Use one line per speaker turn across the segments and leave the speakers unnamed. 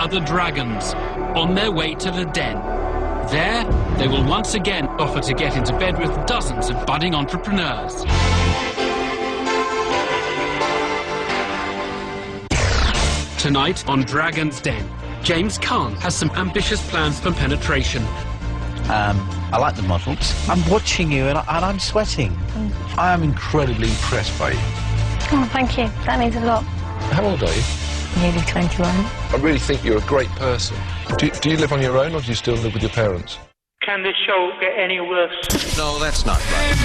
other dragons on their way to the den. There, they will once again offer to get into bed with dozens of budding entrepreneurs. Tonight on Dragon's Den, James Caan has some ambitious plans for penetration.
I like the models. I'm watching you and I'm sweating.
I am incredibly impressed by you.
Oh, thank you. That means a lot.
How old are you?
Nearly 21.
I really think you're a great person. Do you live on your own or do you still live with your parents?
Can this show get any worse?
No, that's not right.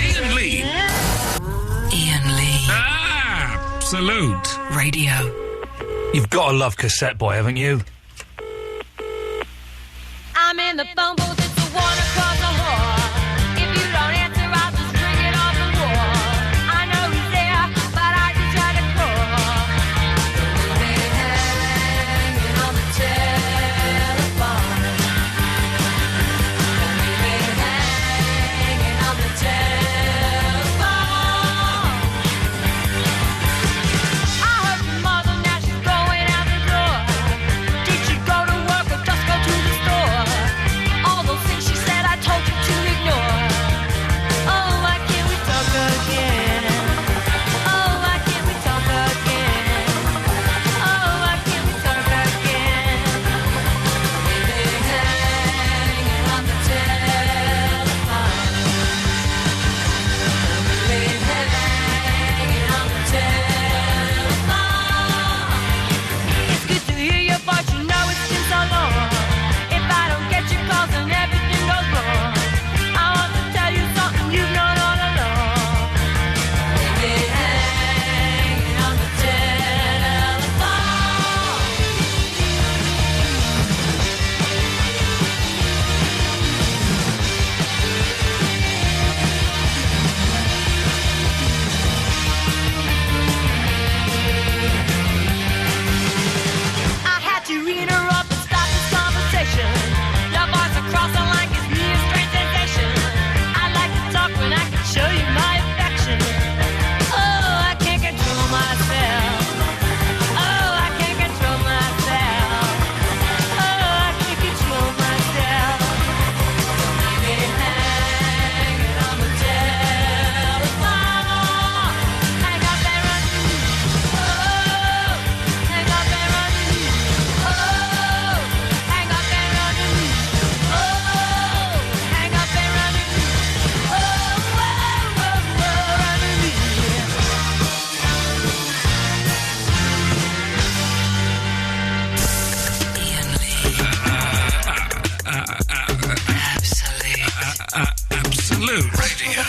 Iain Lee.
Iain Lee.
Absolute
Radio.
You've got to love Cassette Boy, haven't you?
I'm in the phone booth, it's the one across the hall. If you don't answer, I'll just bring it off the wall. I know he's there, but I just try to call. We'll be hanging on the telephone. We'll be hanging on the telephone. I heard your mother, now she's going out the door. Did she go to work or just go to the store? All those things she said I told you to ignore. Oh, why can't we talk again? Oh, why can't we talk again? Oh, why can't we talk again? We've been hanging on the telephone. We've been hanging on the telephone. It's good to hear your voice, you know it's been so long. If I don't get your calls, then everything goes wrong. I want to tell you something you've known all along. We've been hanging on the telephone. I had to interrupt and stop this conversation. Your voice across the line gives me a strange sensation. I like to talk when I can show you my affection. Oh, I can't control myself. Oh, I can't control myself. Oh, I can't control myself. We've been hanging on the telephone. Hang up and run. Oh, hang up and run. Oh, hang up and run. Oh, hang up and run. Oh,
Iain Lee.
Absolute Radio.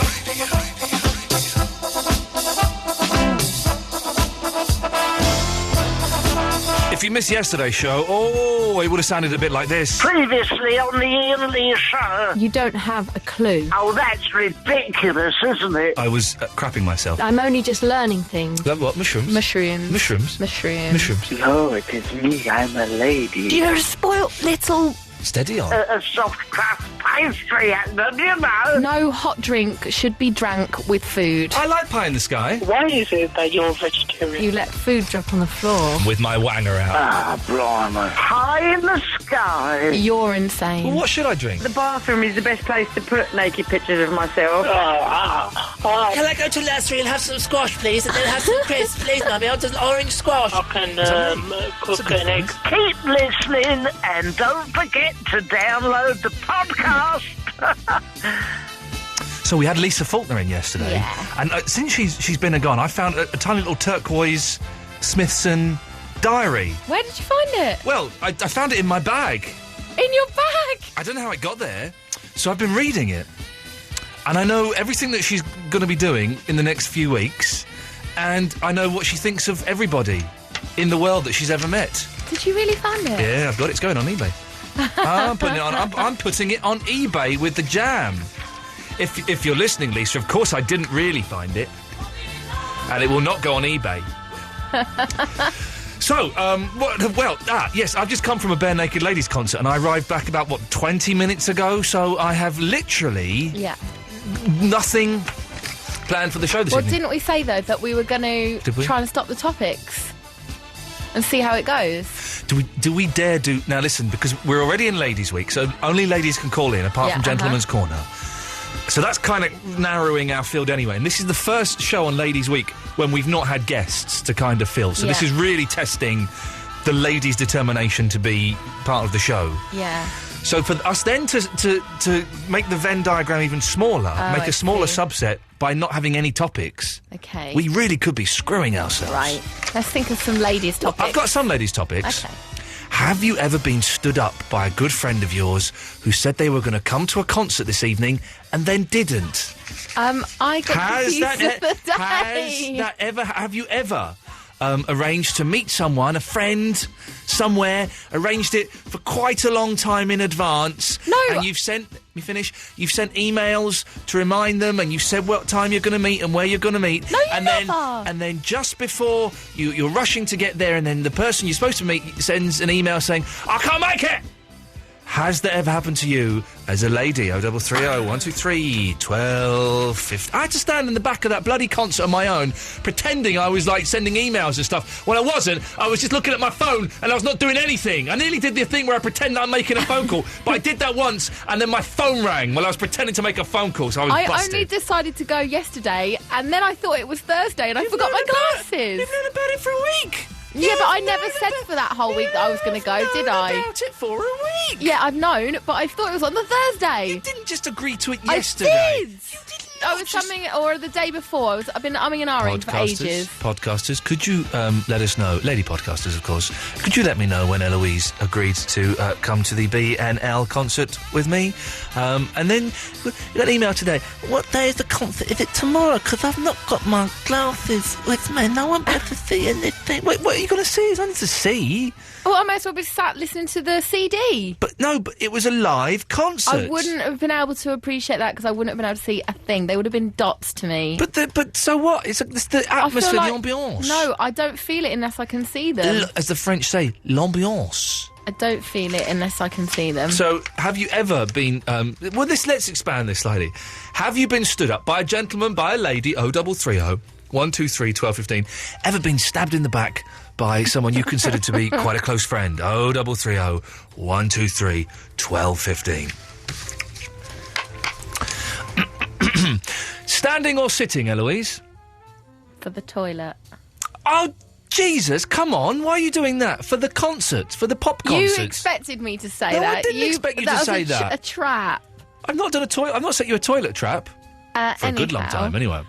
If you missed yesterday's show, it would have sounded a bit like this.
Previously on the Iain Lee show.
You don't have a clue.
Oh, that's ridiculous, isn't it?
I was crapping myself.
I'm only just learning things.
That what? Mushrooms?
Mushrooms.
Mushrooms?
Mushrooms.
Mushrooms.
Oh, it is me, I'm a lady.
You're a spoilt little...
Steady on.
A soft crust pastry, Agnes, you know.
No hot drink should be drank with food.
I like pie in the sky.
Why is it that you're vegetarian?
You let food drop on the floor.
With my wanger out.
Ah, blimey. Pie in the sky.
You're insane.
Well, what should I drink?
The bathroom is the best place to put naked pictures of myself.
Can I go to Lassery and have some squash, please? And then have some crisps, please, Mummy. I'll just orange squash.
I can cook an egg. Keep listening and don't forget to download the podcast.
So we had Lisa Faulkner in yesterday.
Yeah.
And since she's been gone, I found a tiny little turquoise Smithson diary.
Where did you find it?
Well, I found it in my bag.
In your bag?
I don't know how it got there. So I've been reading it. And I know everything that she's going to be doing in the next few weeks. And I know what she thinks of everybody in the world that she's ever met.
Did you really find it?
Yeah, I've got it. It's going on eBay. I'm putting it on eBay with the jam. If you're listening, Lisa, of course I didn't really find it. And it will not go on eBay. So, yes, I've just come from a Bare Naked Ladies concert and I arrived back about, 20 minutes ago? So I have literally nothing planned for the show this evening.
Didn't we say, though, that we were going to try and stop the topics and see how it goes?
Do we dare do... Now, listen, because we're already in Ladies' Week, so only ladies can call in, apart from Gentleman's Corner. So that's kind of narrowing our field anyway. And this is the first show on Ladies' Week when we've not had guests to kind of fill. So this is really testing the ladies' determination to be part of the show.
Yeah.
So for us then to make the Venn diagram even smaller, make a smaller subset by not having any topics, we really could be screwing ourselves.
Right. Let's think of some ladies' topics.
Well, I've got some ladies' topics.
Okay.
Have you ever been stood up by a good friend of yours who said they were going to come to a concert this evening and then didn't?
I got confused the day.
Have you ever arranged to meet someone, a friend, somewhere, arranged it for quite a long time in advance?
No.
And you've sent... Let me finish. You've sent emails to remind them, and you said what time you're going to meet and where you're going to meet.
No,
never. And then just before you're rushing to get there, and then the person you're supposed to meet sends an email saying, I can't make it! Has that ever happened to you as a lady? 0330 123 12 50. I had to stand in the back of that bloody concert on my own, pretending I was, like, sending emails and stuff. When I wasn't. I was just looking at my phone, and I was not doing anything. I nearly did the thing where I pretend I'm making a phone call, but I did that once, and then my phone rang while I was pretending to make a phone call, so I was busted.
I only decided to go yesterday, and then I thought it was Thursday, and I forgot my glasses.
You've known about it for a week.
Yeah, but I never said for that whole week that I was going to go, did I?
About it for a week.
Yeah, I've known, but I thought it was on the Thursday.
You didn't just agree to it yesterday.
I did. I was coming, or the day before. I've been umming and ahhing for ages.
Podcasters, could you let us know, lady podcasters, of course, could you let me know when Eloise agreed to come to the BNL concert with me? And then, an email today. What day is the concert? Is it tomorrow? Because I've not got my glasses with me and I won't be able to see anything. Wait, what are you going to see? It's only to see.
Well, I might as well be sat listening to the CD.
But it was a live concert.
I wouldn't have been able to appreciate that because I wouldn't have been able to see a thing. They would have been dots to me.
But so what? It's the atmosphere, the ambiance.
No, I don't feel it unless I can see them.
As the French say, l'ambiance.
I don't feel it unless I can see them.
So, have you ever been... let's expand this slightly. Have you been stood up by a gentleman, by a lady, 0330 123 1215, ever been stabbed in the back by someone you consider to be quite a close friend? 0330 123 1215. Standing or sitting, Eloise?
For the toilet.
Oh, Jesus, come on. Why are you doing that? For the concerts, for the pop concerts?
You expected me to say
that.
that.
I didn't expect you to say that.
A trap.
I've not done a toilet. I've not set you a toilet trap. For a good long time, anyway.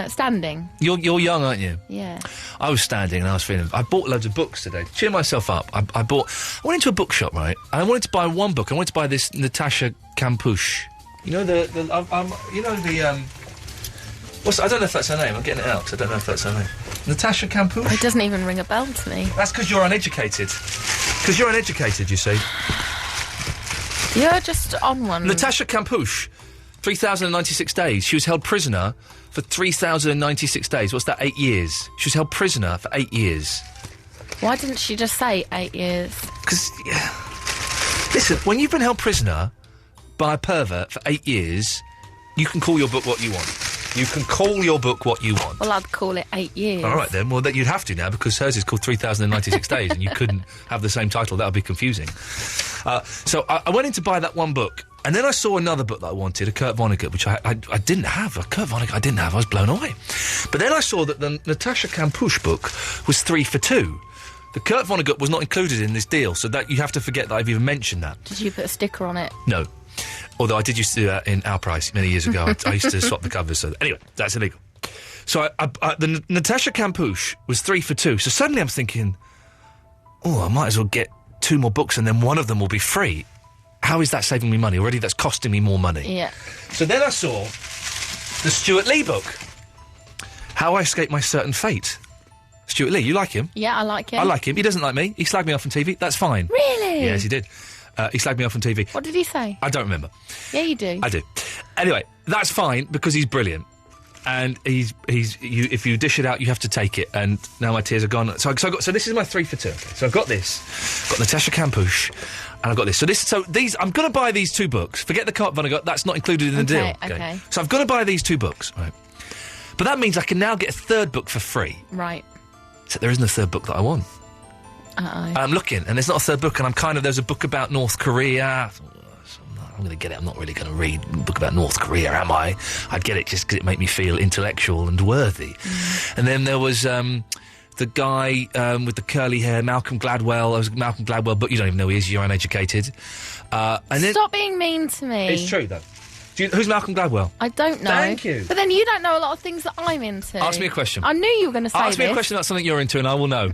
Standing.
You're young, aren't you?
Yeah.
I was standing and I was feeling... I bought loads of books today. To cheer myself up, I went into a bookshop, right? And I wanted to buy one book. I wanted to buy this Natasha Kampusch. You know I don't know if that's her name. I'm getting it out because I don't know if that's her name. Natasha Kampusch?
It doesn't even ring a bell to me.
That's because you're uneducated. Because you're uneducated, you see.
You're just on one.
Natasha Kampusch, 3,096 days. She was held prisoner for 3,096 days. What's that, 8 years? She was held prisoner for 8 years.
Why didn't she just say 8 years?
Because, listen, when you've been held prisoner by a pervert for 8 years, you can call your book what you want. You can call your book what you want.
Well, I'd call it 8 years.
All right, then. Well, you'd have to now, because hers is called 3,096 days, and you couldn't have the same title. That would be confusing. So I went in to buy that one book, and then I saw another book that I wanted, a Kurt Vonnegut, which I didn't have. A Kurt Vonnegut I didn't have. I was blown away. But then I saw that the Natasha Kampusch book was 3 for 2. The Kurt Vonnegut was not included in this deal, so that you have to forget that I've even mentioned that.
Did you put a sticker on it?
No. Although I did used to do that in Our Price many years ago. I used to swap the covers. So anyway, that's illegal. So the Natasha Kampusch was 3 for 2. So suddenly I'm thinking, I might as well get 2 more books and then one of them will be free. How is that saving me money? Already that's costing me more money.
Yeah.
So then I saw the Stuart Lee book, How I Escaped My Certain Fate. Stuart Lee, you like him?
Yeah, I like him.
I like him. He doesn't like me. He slagged me off on TV. That's fine.
Really?
Yes, he did. He slagged me off on TV.
What did he say?
I don't remember.
Yeah, you do.
I do. Anyway, that's fine because he's brilliant. And if you dish it out, you have to take it. And now my tears are gone. So this is my 3 for 2. Okay. So I've got this. Got Natasha Kampusch. And I've got this. So these, I'm going to buy these 2 books. Forget the Kurt Vonnegut. That's not included in the deal.
Okay.
So I've got to buy these 2 books. Right. But that means I can now get a 3rd book for free.
Right.
So there isn't a 3rd book that I want. I'm looking, and there's not a third book, and there's a book about North Korea. I'm going to get it. I'm not really going to read a book about North Korea, am I? I'd get it just because it made me feel intellectual and worthy. And then there was the guy with the curly hair, Malcolm Gladwell. I was Malcolm Gladwell, but you don't even know who he is. You're uneducated. And then,
Stop being mean to me.
it's true, though. Who's Malcolm Gladwell?
I don't know.
Thank you.
But then you don't know a lot of things that I'm into.
Ask me a question.
I knew you were going to say
Ask me a
this.
question about something you're into, and I will know.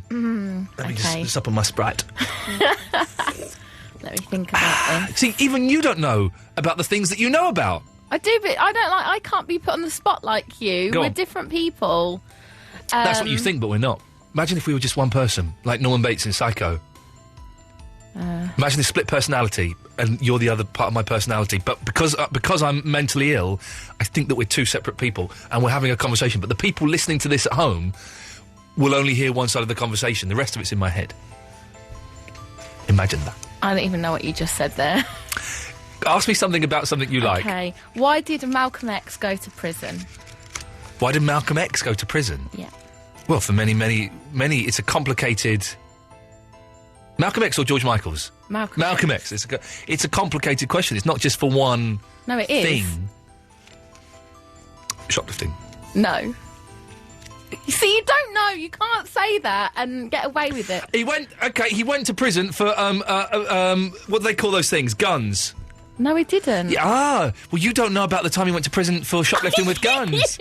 Let me just up on my Sprite.
Let me think about this.
See, even you don't know about the things that you know about.
I do, but I can't be put on the spot like you.
Go
We're
on.
different people.
That's what you think, but we're not. Imagine if we were just one person, like Norman Bates in Psycho. Imagine this split personality, and you're the other part of my personality. But because I'm mentally ill, I think that we're two separate people, and we're having a conversation. But the people listening to this at home will only hear one side of the conversation. The rest of it's in my head. Imagine that.
I don't even know what you just said there.
Ask me something about something you like.
Okay. Why did Malcolm X go to prison?
Why did Malcolm X go to prison?
Yeah.
Well, for many, it's a complicated... Malcolm X or George Michaels?
Malcolm
X. It's a complicated question. It's not just for one
No, it is.
thing. Shoplifting.
No. You see, you don't know. You can't say that and get away with it.
He went to prison for, what do they call those things? Guns.
No, he didn't.
Yeah, well, you don't know about the time he went to prison for shoplifting with guns.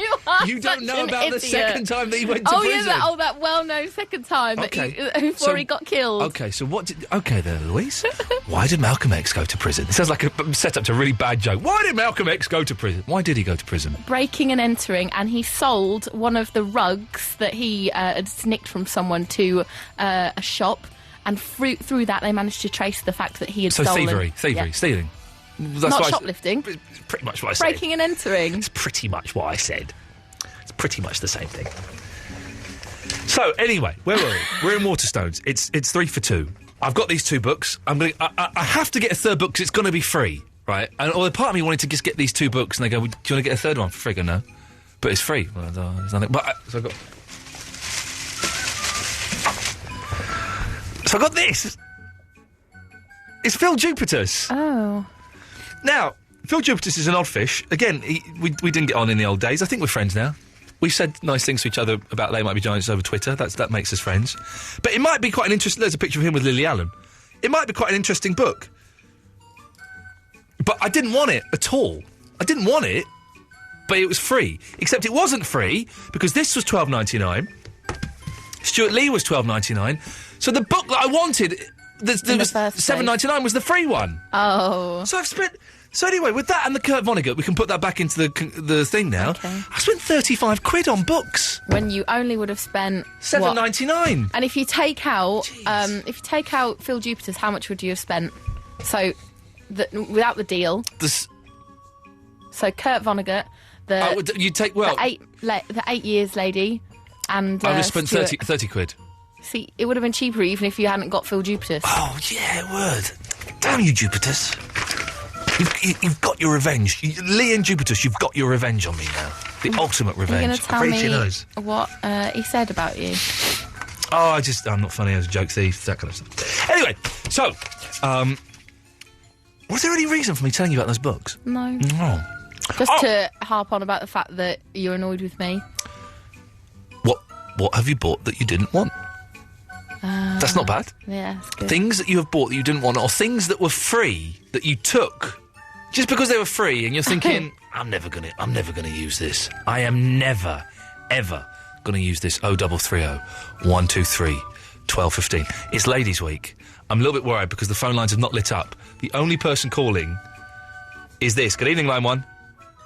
You don't know
such an
about the
idiot.
second time that he went to prison.
Yeah, that well-known second time before he got killed.
Okay, so okay then, Louise. Why did Malcolm X go to prison? It sounds like a setup to a really bad joke. Why did Malcolm X go to prison? Why did he go to prison?
Breaking and entering, and he sold one of the rugs that he had snicked from someone to a shop, and through that they managed to trace the fact that he had stolen.
Thievery, stealing. That's
Not
what
shoplifting.
It's pretty much what I said.
Breaking and entering.
It's pretty much what I said. It's pretty much the same thing. So, anyway, where were we? We're in Waterstones. It's 3 for 2. I've got these 2 books. I have to get a third book because it's going to be free, right? And although part of me wanted to just get these 2 books, and they go, well, do you want to get a third one for free? I go, no. But it's free. Well, there's nothing. So I got this. It's Phil Jupiter's.
Oh.
Now, Phil Jupiter's is an odd fish. Again, we didn't get on in the old days. I think we're friends now. We've said nice things to each other about They Might Be Giants over Twitter. That makes us friends. But it might be quite an interesting... There's a picture of him with Lily Allen. It might be quite an interesting book. But I didn't want it at all. I didn't want it, but it was free. Except it wasn't free, because this was $12.99. Stuart Lee was $12.99. So the book that I wanted... There was $7.99 was the free one.
Oh.
So I've spent... So anyway, with that and the Kurt Vonnegut, we can put that back into the thing now.
Okay.
I spent £35 on books.
When you only would have spent
$7.99.
And if you take out Phil Jupiter's, how much would you have spent? So without the deal. So Kurt Vonnegut, the 8 years lady, and
I would have spent
Stuart.
30 quid.
See, it would have been cheaper even if you hadn't got Phil Jupiter's.
Oh yeah, it would. Damn you, Jupiter's. You've got your revenge. Lee and Jupiter's, you've got your revenge on me now. The ultimate revenge.
You're going to tell me what he said about you?
Oh, I'm not funny, I was a joke thief, that kind of stuff. Anyway, so, was there any reason for me telling you about those books?
No.
No.
Just to harp on about the fact that you're annoyed with me.
What have you bought that you didn't want? That's not bad.
Yeah, that's good.
Things that you have bought that you didn't want, or things that were free that you took just because they were free, and you're thinking, I'm never gonna use this. I am never, ever gonna use this 0330 123 1215. It's Ladies' Week. I'm a little bit worried because the phone lines have not lit up. The only person calling is this. Good evening, line 1.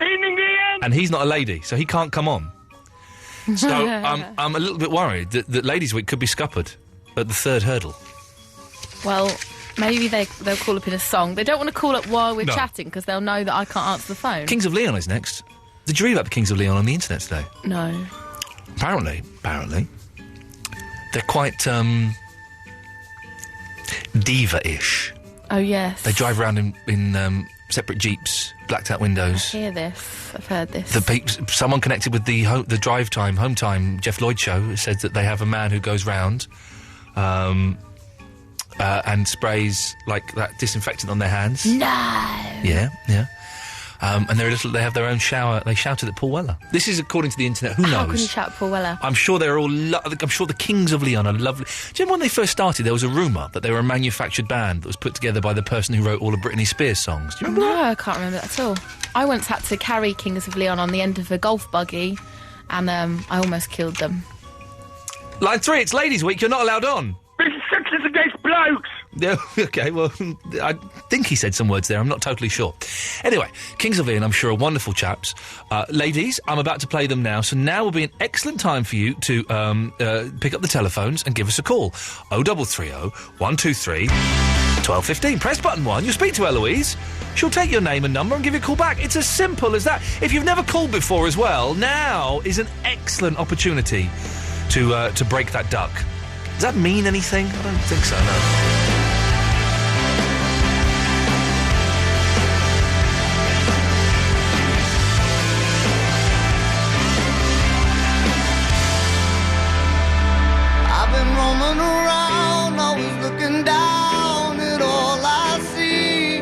Evening, Iain.
And he's not a lady, so he can't come on. So I'm a little bit worried that Ladies' Week could be scuppered at the third hurdle.
Well, maybe they'll call up in a song. They don't want to call up while we're chatting because they'll know that I can't answer the phone.
Kings of Leon is next. Did you read about the Kings of Leon on the internet today?
No.
Apparently, they're quite diva-ish.
Oh yes.
They drive around in separate jeeps, blacked out windows.
I hear this. I've heard this.
Someone connected with the home time Jeff Lloyd show said that they have a man who goes round and sprays like that disinfectant on their hands.
No.
Yeah. And they have their own shower. They shouted at Paul Weller. This is according to the internet. Who knows?
How can you shout at Paul Weller?
I'm sure they're all. I'm sure the Kings of Leon are lovely. Do you remember when they first started? There was a rumour that they were a manufactured band that was put together by the person who wrote all of Britney Spears songs. Do you remember?
No, I can't remember that at all. I once had to carry Kings of Leon on the end of a golf buggy, and I almost killed them.
Line 3, it's Ladies' Week. You're not allowed on.
This is sexist against blokes.
Yeah, OK, well, I think he said some words there. I'm not totally sure. Anyway, Kings of Leon, I'm sure, are wonderful chaps. Ladies, I'm about to play them now, so now will be an excellent time for you to pick up the telephones and give us a call. 0330 123 1215. Press button 1. You'll speak to Eloise. She'll take your name and number and give you a call back. It's as simple as that. If you've never called before as well, now is an excellent opportunity to break that duck. Does that mean anything? I don't think so, no.
I've been roaming around, always looking down at all I see.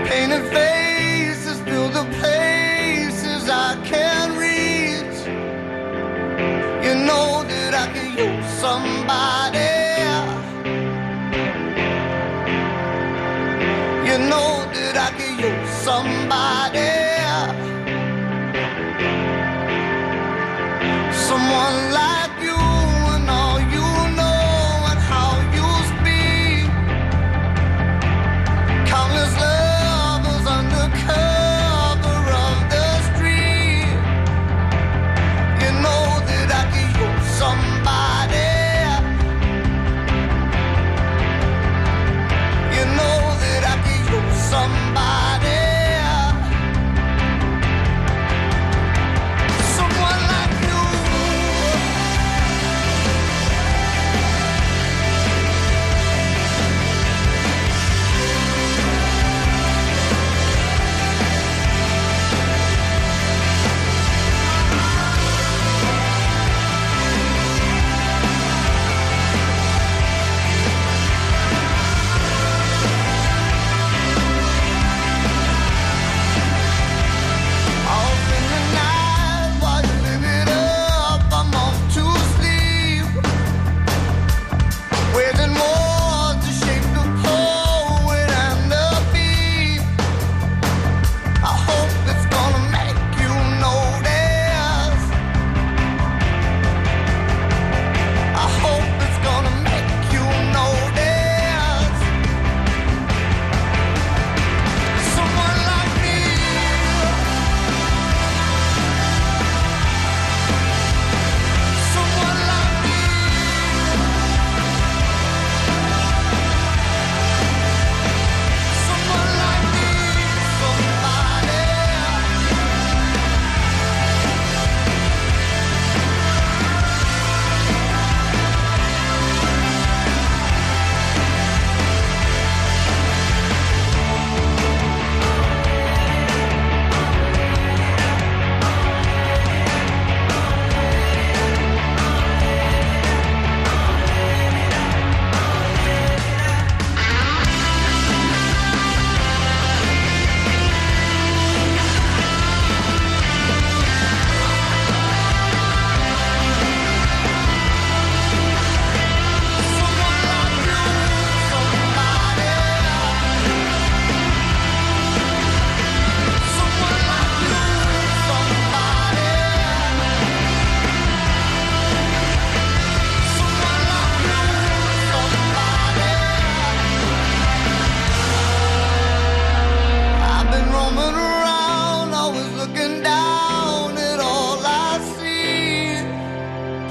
Painted faces fill the places I can't reach. You know that I could use somebody. You know that I could use somebody. Someone like you and all you know and how you speak. Countless lovers under cover of the street. You know that I could use somebody. You know that I could use somebody. Someone like you.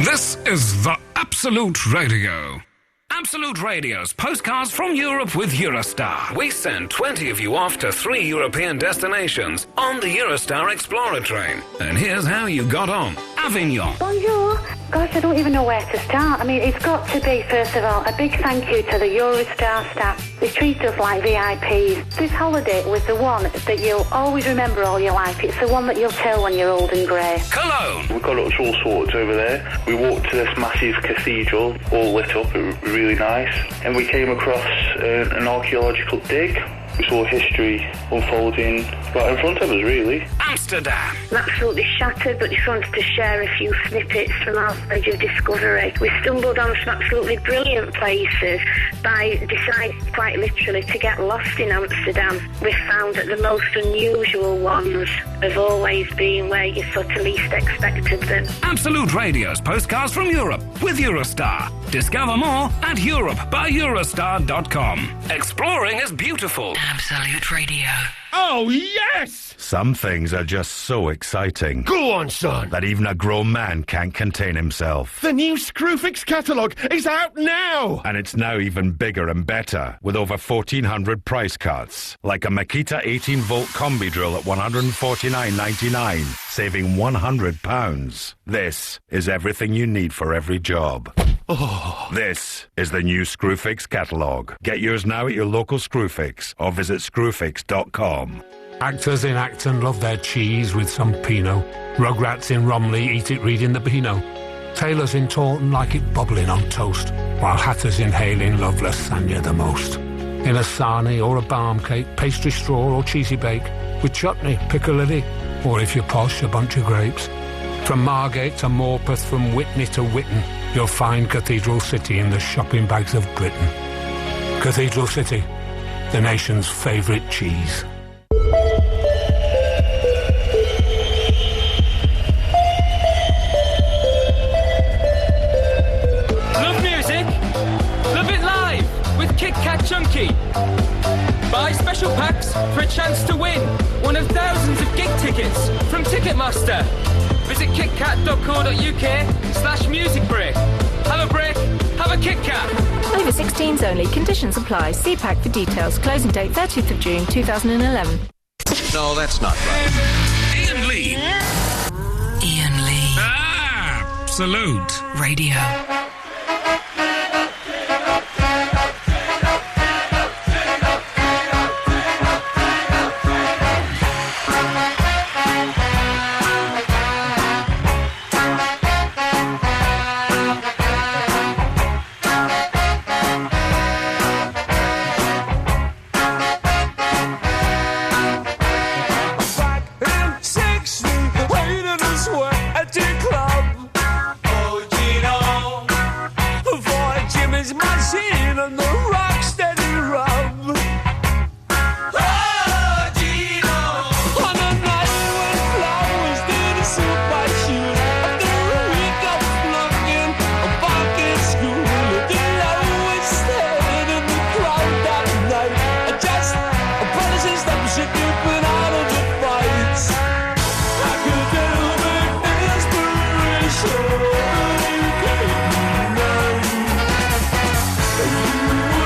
This is the Absolute Radio. Absolute Radio's postcards from Europe with Eurostar. We sent 20 of you off to 3 European destinations on the Eurostar Explorer train. And here's how you got on. Avignon.
Bonjour. Gosh, I don't even know where to start. I mean, it's got to be, first of all, a big thank you to the Eurostar staff. They treat us like VIPs. This holiday was the one that you'll always remember all your life. It's the one that you'll tell when you're old and grey.
Cologne.
We've got us all sorted over there. We walked to this massive cathedral, all lit up. It was really nice. And we came across an archaeological dig. We saw history unfolding right in front of us, really.
Amsterdam.
I'm absolutely shattered, but just wanted to share a few snippets from our voyage of discovery. We stumbled on some absolutely brilliant places by deciding, quite literally, to get lost in Amsterdam. We found that the most unusual ones have always been where you sort of least expected them.
Absolute Radio's postcards from Europe with Eurostar. Discover more at europebyeurostar.com. Exploring is beautiful.
Absolute Radio.
Oh, yes!
Some things are just so exciting.
Go on, son.
That even a grown man can't contain himself.
The new Screwfix catalogue is out now!
And it's now even bigger and better, with over 1,400 price cuts. Like a Makita 18-volt combi drill at $149.99, saving £100. This is everything you need for every job.
Oh.
This is the new Screwfix catalogue. Get yours now at your local Screwfix or visit screwfix.com.
Actors in Acton love their cheese with some Pinot. Rugrats in Romley eat it reading the Pinot. Tailors in Taunton like it bubbling on toast, while hatters in Hayling love lasagna the most. In a sarnie or a barm cake, pastry straw or cheesy bake, with chutney, piccalilli, or if you're posh, a bunch of grapes. From Margate to Morpeth, from Whitney to Whitton, you'll find Cathedral City in the shopping bags of Britain. Cathedral City, the nation's favourite cheese.
Love music? Love it live with Kit Kat Chunky. Buy special packs for a chance to win one of thousands of gig tickets from Ticketmaster. Visit kitkat.co.uk/musicbreak. Have a break, have a Kit Kat.
Over 16s only. Conditions apply. See pack for details. Closing date 30th of June 2011.
No, that's not right.
Iain Lee.
Iain Lee.
Absolute
Radio.
You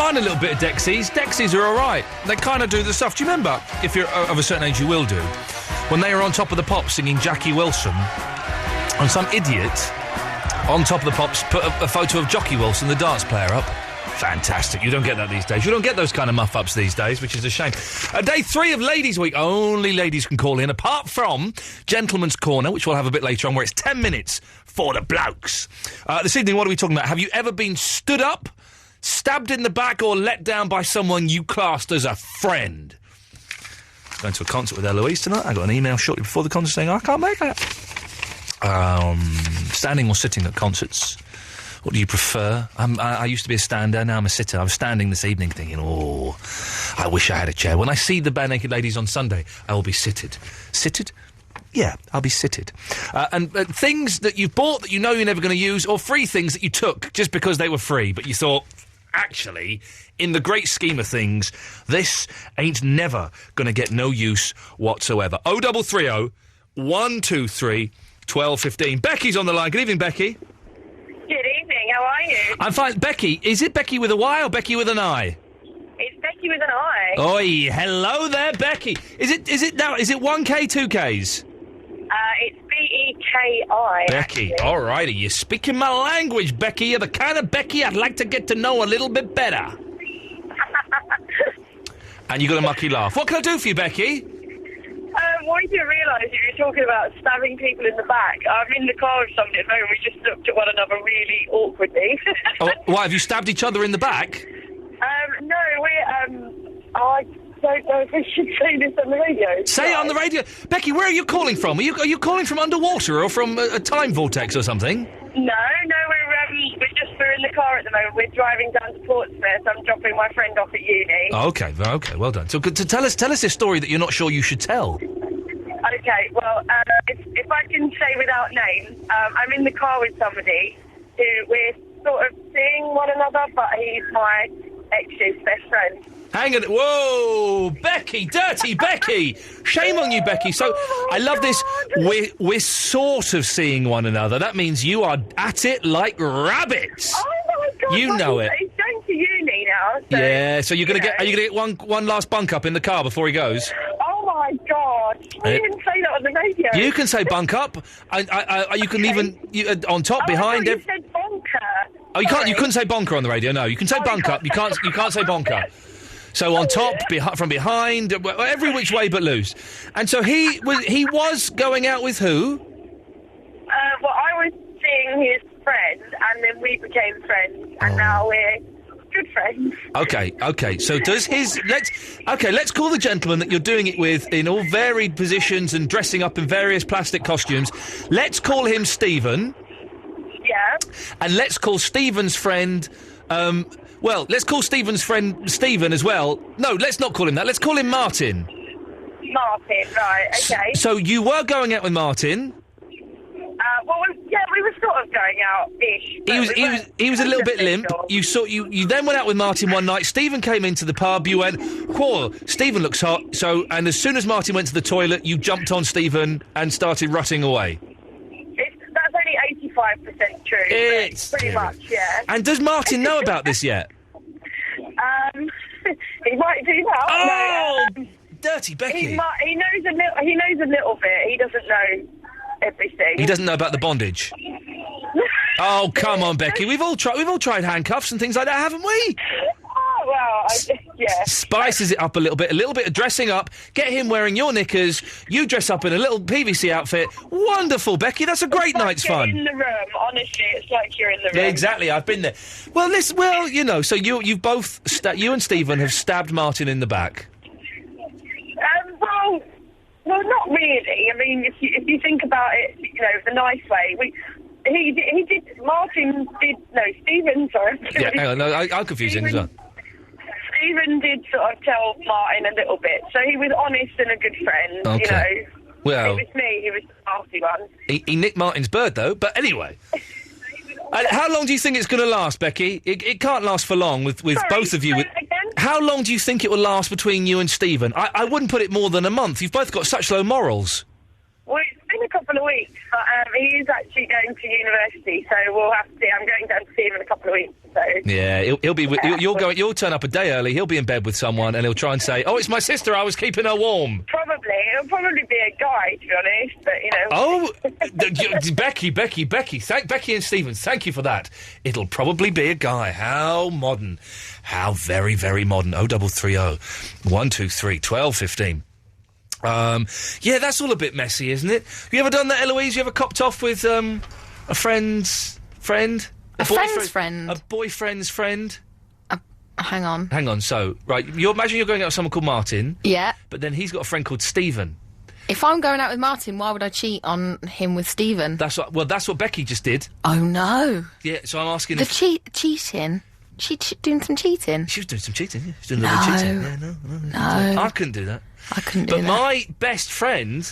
mind a little bit of Dexies. Dexies are all right. They kind of do the stuff. Do you remember, if you're of a certain age, you will do, when they were on Top of the Pops singing Jackie Wilson, and some idiot on Top of the Pops put a photo of Jockey Wilson, the dance player, up. Fantastic. You don't get that these days. You don't get those kind of muff-ups these days, which is a shame. Day 3 of Ladies' Week. Only ladies can call in, apart from Gentleman's Corner, which we'll have a bit later on, where it's 10 minutes for the blokes. This evening, what are we talking about? Have you ever been stood up, stabbed in the back, or let down by someone you classed as a friend? Going to a concert with Eloise tonight. I got an email shortly before the concert saying, I can't make it. Standing or sitting at concerts? What do you prefer? I used to be a stander, now I'm a sitter. I was standing this evening thinking, oh, I wish I had a chair. When I see the Bare Naked Ladies on Sunday, I will be sitted. Sitted? Yeah, I'll be sitted. And things that you've bought that you know you're never going to use, or free things that you took just because they were free, but you thought, actually, in the great scheme of things, this ain't never going to get no use whatsoever. 0330 123 1215. Becky's on the line. Good evening, Becky.
Good evening, how are you?
I'm fine. Becky, is it Becky with a Y or Becky with an I?
It's Becky with an I.
Oi, hello there, Becky. Is it 1K, 2Ks?
It's B-E-K-I.
Becky,
actually.
all righty. You're speaking my language, Becky. You're the kind of Becky I'd like to get to know a little bit better. And you got a mucky laugh. What can I do for you, Becky?
Well, I didn't realise you were talking about stabbing people in the back. I'm in the car with somebody at the moment. We just looked at one another really awkwardly.
Oh, why, have you stabbed each other in the back?
No, I don't know if we should say this on the radio.
Say it on the radio. Becky, where are you calling from? Are you calling from underwater or from a time vortex or something?
No, we're in the car at the moment. We're driving down to Portsmouth. I'm dropping my friend off at uni.
Oh, okay, well done. So tell us this story that you're not sure you should tell.
Okay, well, if I can say without names, I'm in the car with somebody who we're sort of seeing one another, but he's my ex's best friend.
Hang on. Whoa, Becky, dirty Becky. Shame on you, Becky. So, I love this. We're sort of seeing one another. That means you are at it like rabbits.
Oh, my God.
You know it.
He's going to uni now. So,
yeah, so are you going to get one last bunk up in the car before he goes?
Oh, my God. You didn't say that on the radio.
You can say bunk up. You can even, on top, behind...
You said bonker.
Oh, you can't. You couldn't say bonker on the radio. No, you can say bunk up. You can't say bonker. So on top, from behind, every which way but loose. And so he was going out with who?
Well, I was seeing his friend, and then we became friends, and now we're good friends.
Okay. So does his... Let's call the gentleman that you're doing it with in all varied positions and dressing up in various plastic costumes. Let's call him Stephen.
Yeah.
And let's call Stephen's friend... let's call Stephen's friend Stephen as well. No, let's not call him that. Let's call him Martin.
Martin, right, okay.
So you were going out with Martin?
We were sort of going out-ish.
He was a little bit limp. You then went out with Martin one night. Stephen came into the pub. You went, whoa, Stephen looks hot. So, and as soon as Martin went to the toilet, you jumped on Stephen and started rutting away.
That's only 85% true.
It's
pretty much, yeah.
And does Martin know about this yet?
He might do that.
Oh, dirty Becky.
He knows a little bit. He doesn't know everything.
He doesn't know about the bondage. Oh, come on, Becky. We've all tried handcuffs and things like that, haven't we?
Oh, well, yeah.
Spices it up a little bit of dressing up. Get him wearing your knickers. You dress up in a little PVC outfit. Wonderful, Becky. That's a great night's fun.
In the room, honestly, it's like you're in the room.
Yeah, exactly. I've been there. Well, so you've both, you and Stephen have stabbed Martin in the back.
Well, not really. I mean, if you think about it, the nice way, Stephen, sorry.
Yeah, hang on, no, I'm confusing as well.
Stephen did sort of tell Martin a little bit, so he was honest and a good friend,
Okay. Well,
it was me, he was the nasty one.
He nicked Martin's bird, though, but anyway. How long do you think it's going to last, Becky? It can't last for long with both of you. How long do you think it will last between you and Stephen? I wouldn't put it more than a month. You've both got such low morals.
Well, it's been a couple of weeks. But he is actually going to university, so we'll have to see. I'm going down to see him in a couple of weeks. So.
Yeah, he'll be. You'll turn up a day early. He'll be in bed with someone, and he'll try and say, "Oh, it's my sister. I was keeping her warm."
Probably. It'll probably be a guy, to be honest. But
Becky. Becky and Stevens, thank you for that. It'll probably be a guy. How modern. How very, very modern. 0330 123 1215. Yeah, that's all a bit messy, isn't it? Have you ever done that, Eloise? You ever copped off with a friend's friend?
A friend's friend?
A boyfriend's friend?
Hang on.
Hang on, so, right, imagine you're going out with someone called Martin.
Yeah.
But then he's got a friend called Stephen.
If I'm going out with Martin, why would I cheat on him with Stephen?
That's what Becky just did.
Oh, no.
Yeah, so I'm asking
cheating? Doing some cheating?
She was doing some cheating, yeah. She was doing a little bit of cheating. Yeah, no. I couldn't do that.
I couldn't do that.
But my best friend,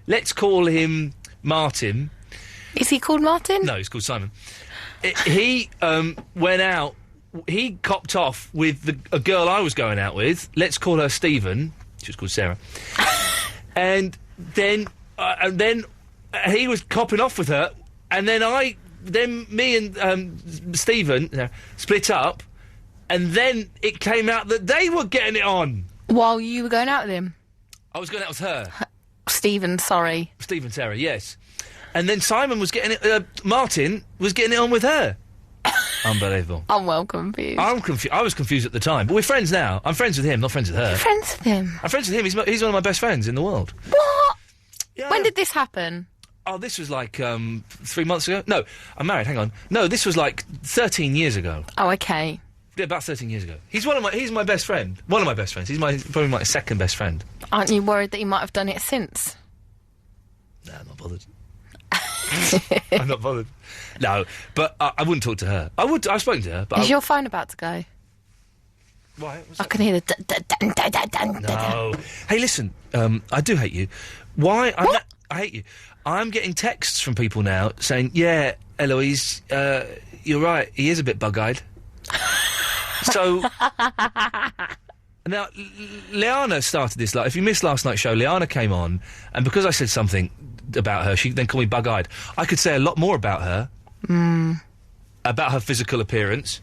let's call him Martin.
Is he called Martin?
No, he's called Simon. He went out, he copped off with a girl I was going out with. Let's call her Stephen. She was called Sarah. And then he was copping off with her, and then me and Stephen split up, and then it came out that they were getting it on.
While you were going out with him?
I was going out with her.
Stephen, sorry.
Stephen, Sarah, yes. And then Simon was getting it, Martin was getting it on with her. Unbelievable.
I'm well confused.
I was confused at the time, but we're friends now. I'm friends with him, not friends with her.
You're friends with him?
I'm friends with him. He's one of my best friends in the world.
What?
Yeah.
When did this happen?
Oh, this was like 3 months ago. No, I'm married. Hang on. No, this was like 13 years ago.
Oh, okay.
Yeah, about 13 years ago. He's my best friend. One of my best friends. He's probably my second best friend.
Aren't you worried that he might have done it since?
No, I'm not bothered. I'm not bothered. No, but I wouldn't talk to her. I've spoken to her, but
is your phone about to go?
Why?
I can hear the
No. Hey, listen. I do hate you. Why? I hate you. I'm getting texts from people now saying, "Yeah, Eloise, you're right. He is a bit bug-eyed." So now, Liana started this. Like, if you missed last night's show, Liana came on, and because I said something about her, she then called me bug-eyed. I could say a lot more about her, about her physical appearance.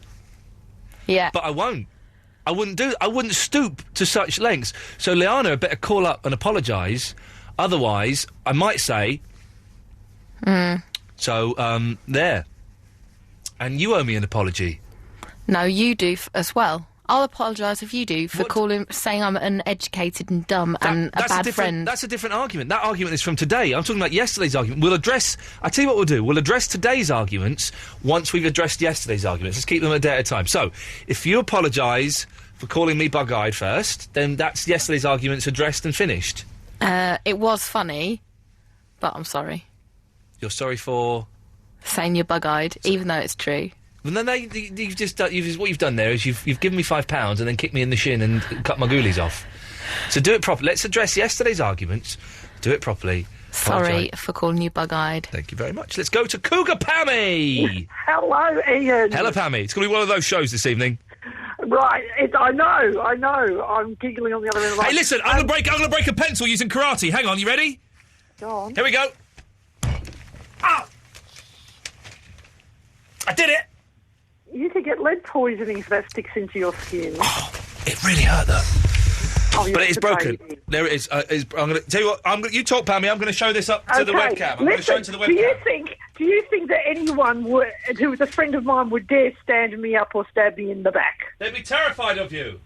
Yeah,
but I won't. I wouldn't stoop to such lengths. So Liana, better call up and apologise. Otherwise, I might say. So there. And you owe me an apology.
No, you do as well. I'll apologise if you do for saying I'm uneducated and dumb and a bad friend.
That's a different argument. That argument is from today. I'm talking about yesterday's argument. I tell you what we'll do. We'll address today's arguments once we've addressed yesterday's arguments. Let's keep them a day at a time. So, if you apologise for calling me bug-eyed first, then that's yesterday's arguments addressed and finished.
It was funny, but I'm sorry.
You're sorry for
saying you're bug-eyed, even though it's true.
Well, no, you've just done, what you've done there is you've given me £5 and then kicked me in the shin and cut my ghoulies off. So do it properly. Let's address yesterday's arguments. Do it properly.
Sorry for calling you bug-eyed.
Thank you very much. Let's go to Cougar Pammy.
Hello, Ian.
Hello, Pammy. It's going to be one of those shows this evening.
Right, I know. I'm giggling on the other end of the line.
Hey, listen, I'm going to break a pencil using karate. Hang on, you ready?
Go on.
Here we go. Ah! I did it!
You could get lead poisoning if that sticks into your skin.
Oh, it really hurt, though.
Oh,
but it is broken. There it is. I'm going to tell you what. You talk, Pammy. I'm going to show this up to the webcam. I'm going to show it to the webcam.
Do you think that anyone who was a friend of mine would dare stand me up or stab me in the back?
They'd be terrified of you.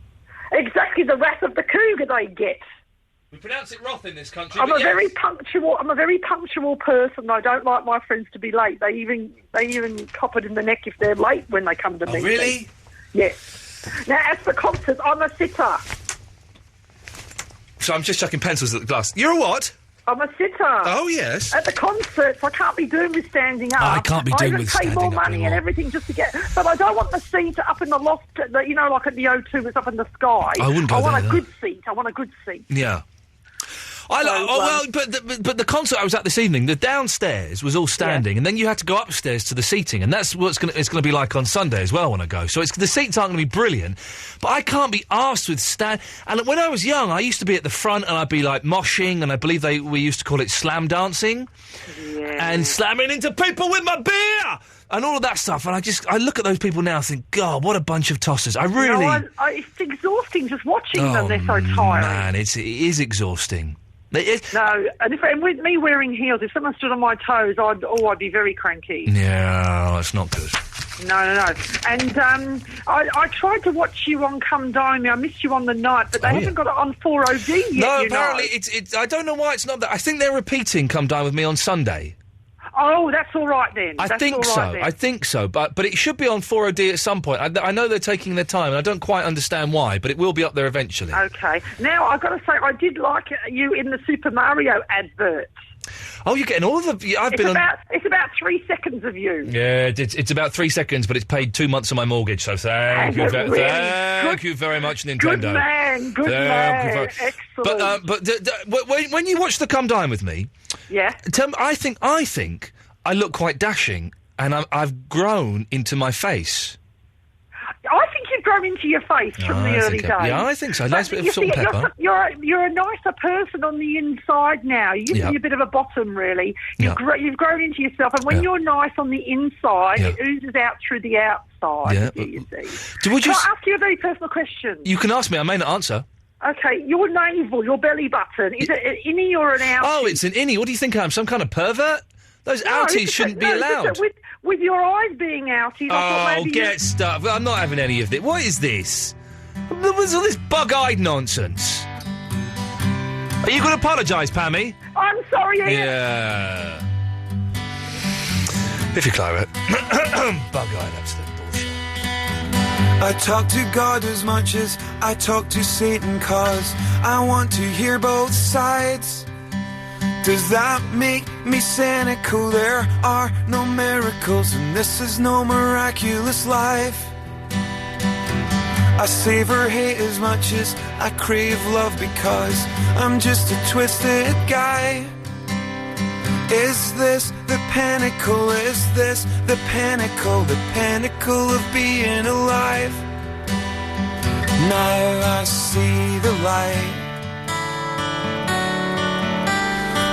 Exactly the wrath of the cougar they get.
We pronounce it Roth in this country.
I'm a very punctual person. I don't like my friends to be late. They even cop it in the neck if they're late when they come to me.
Oh, really?
Yes. Now, as for concerts, I'm a sitter.
So I'm just chucking pencils at the glass. You're a what?
I'm a sitter.
Oh, yes.
At the concerts, I can't be doing with standing up.
I can't be doing with standing up
I even pay more money
anymore.
and everything just to get... But I don't want the seat up in the loft, like at the O2, it's up in the sky.
I wouldn't go there,
I want a
though.
good seat. I want a good seat.
Yeah. But the concert I was at this evening, the downstairs was all standing, and then you had to go upstairs to the seating, and that's what it's going to be like on Sunday as well when I go. So the seats aren't going to be brilliant, but I can't be arsed with stand. And when I was young, I used to be at the front, and I'd be like moshing, and I believe we used to call it slam dancing, and slamming into people with my beer. And all of that stuff, and I look at those people now and think, God, what a bunch of tossers. I really...
it's exhausting just watching them, they're so tiring.
Man, it is exhausting.
No, and with me wearing heels, if someone stood on my toes, I'd be very cranky.
Yeah, that's not good.
No. And I tried to watch you on Come Dine Me. I missed you on the night, but they haven't got it on 4OD yet,
No, apparently, it's I don't know why it's not that. I think they're repeating Come Dine With Me on Sunday.
Oh, that's all right then.
I think so, but it should be on 4OD at some point. I know they're taking their time, and I don't quite understand why, but it will be up there eventually.
Okay. Now, I've got to say, I did like you in the Super Mario advert.
Oh, you're getting all of the...
It's about 3 seconds of you.
Yeah, it's about 3 seconds, but it's paid 2 months of my mortgage, so thank you very much, Nintendo.
Good man, good man. Excellent.
But when you watch the Come Dine With Me...
Yeah.
Tell me, I think I look quite dashing, and I've grown into my face.
I think you've grown into your face from the early days.
Yeah, I think so. Nice bit of salt and pepper.
You're a nicer person on the inside now. You used to be a bit of a bottom, really. You've grown into yourself, and when you're nice on the inside, it oozes out through the outside.
Yeah.
You see.
Can
I ask you a very personal question?
You can ask me. I may not answer.
Okay, your navel, your belly button, is it an innie or an outie?
Oh, it's an innie. What do you think I am, some kind of pervert? Those outies shouldn't be allowed.
With your eyes being outies, I thought maybe...
get stuff. I'm not having any of this. What is this? What's all this bug-eyed nonsense? Are you going to apologise, Pammy?
I'm sorry, Ian.
Yeah. If you claret. Bug-eyed, absolute bullshit.
I talk to God as much as I talk to Satan, 'cause I want to hear both sides. Does that make me cynical? There are no miracles, and this is no miraculous life. I savor hate as much as I crave love, because I'm just a twisted guy. Is this the pinnacle? Is this the pinnacle? The pinnacle of being alive? Now I see the light.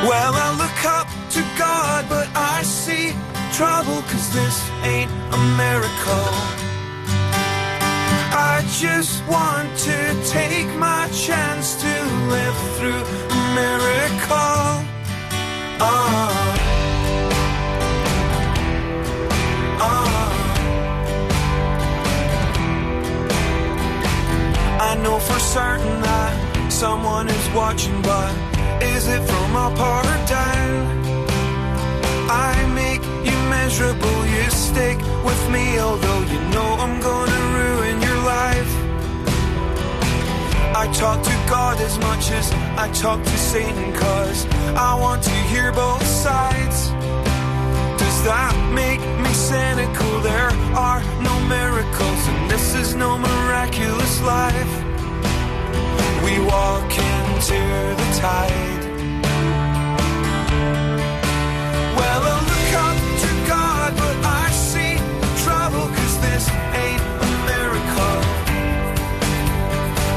Well, I look up to God, but I see trouble, 'cause this ain't a miracle. I just want to take my chance to live through a miracle. I know for certain that someone is watching, but is it from up or down? I make you miserable, you stick with me, although you know I'm gonna ruin your life. I talk to God as much as I talk to Satan, 'cause I want to hear both sides. Does that make me cynical? There are no miracles, and this is no miraculous life. We walk into the tide. Well, I look up to God, but I see trouble, 'cause this ain't a miracle.